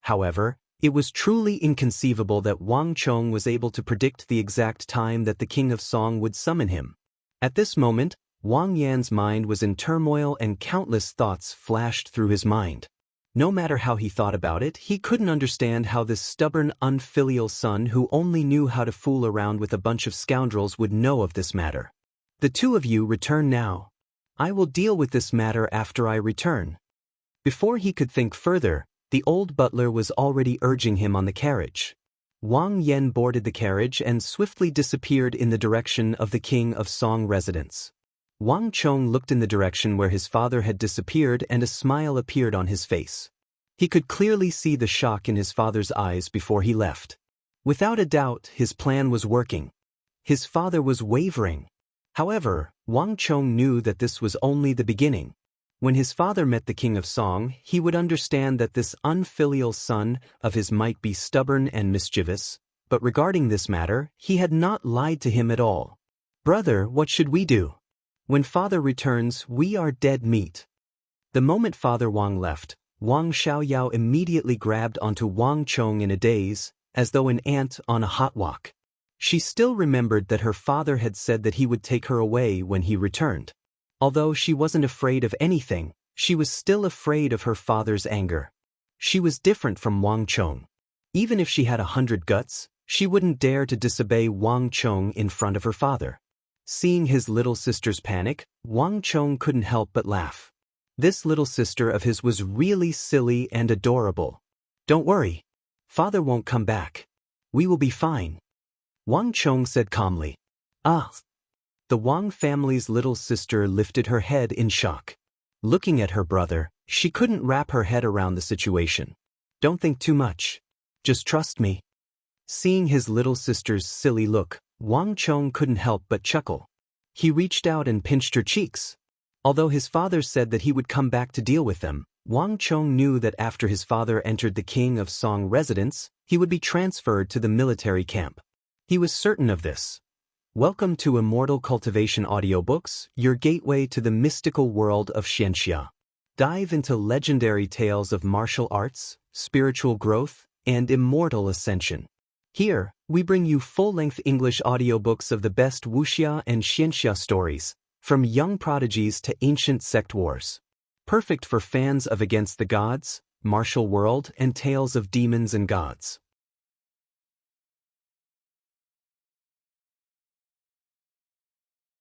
However, it was truly inconceivable that Wang Chong was able to predict the exact time that the king of Song would summon him. At this moment, Wang Yan's mind was in turmoil and countless thoughts flashed through his mind. No matter how he thought about it, he couldn't understand how this stubborn, unfilial son who only knew how to fool around with a bunch of scoundrels would know of this matter. The two of you return now. I will deal with this matter after I return. Before he could think further, the old butler was already urging him on the carriage. Wang Yan boarded the carriage and swiftly disappeared in the direction of the king of Song residence. Wang Chong looked in the direction where his father had disappeared and a smile appeared on his face. He could clearly see the shock in his father's eyes before he left. Without a doubt, his plan was working. His father was wavering. However, Wang Chong knew that this was only the beginning. When his father met the king of Song, he would understand that this unfilial son of his might be stubborn and mischievous, but regarding this matter, he had not lied to him at all. Brother, what should we do? When father returns, we are dead meat. The moment Father Wang left, Wang Xiaoyao immediately grabbed onto Wang Chong in a daze, as though an ant on a hot wok. She still remembered that her father had said that he would take her away when he returned. Although she wasn't afraid of anything, she was still afraid of her father's anger. She was different from Wang Chong. Even if she had 100 guts, she wouldn't dare to disobey Wang Chong in front of her father. Seeing his little sister's panic, Wang Chong couldn't help but laugh. This little sister of his was really silly and adorable. Don't worry. Father won't come back. We will be fine. Wang Chong said calmly. Ah. The Wang family's little sister lifted her head in shock. Looking at her brother, she couldn't wrap her head around the situation. Don't think too much. Just trust me. Seeing his little sister's silly look, Wang Chong couldn't help but chuckle. He reached out and pinched her cheeks. Although his father said that he would come back to deal with them, Wang Chong knew that after his father entered the King of Song residence, he would be transferred to the military camp. He was certain of this. Welcome to Immortal Cultivation Audiobooks, your gateway to the mystical world of Xianxia. Dive into legendary tales of martial arts, spiritual growth, and immortal ascension. Here, we bring you full-length English audiobooks of the best wuxia and xianxia stories, from young prodigies to ancient sect wars. Perfect for fans of Against the Gods, Martial World, and tales of demons and gods.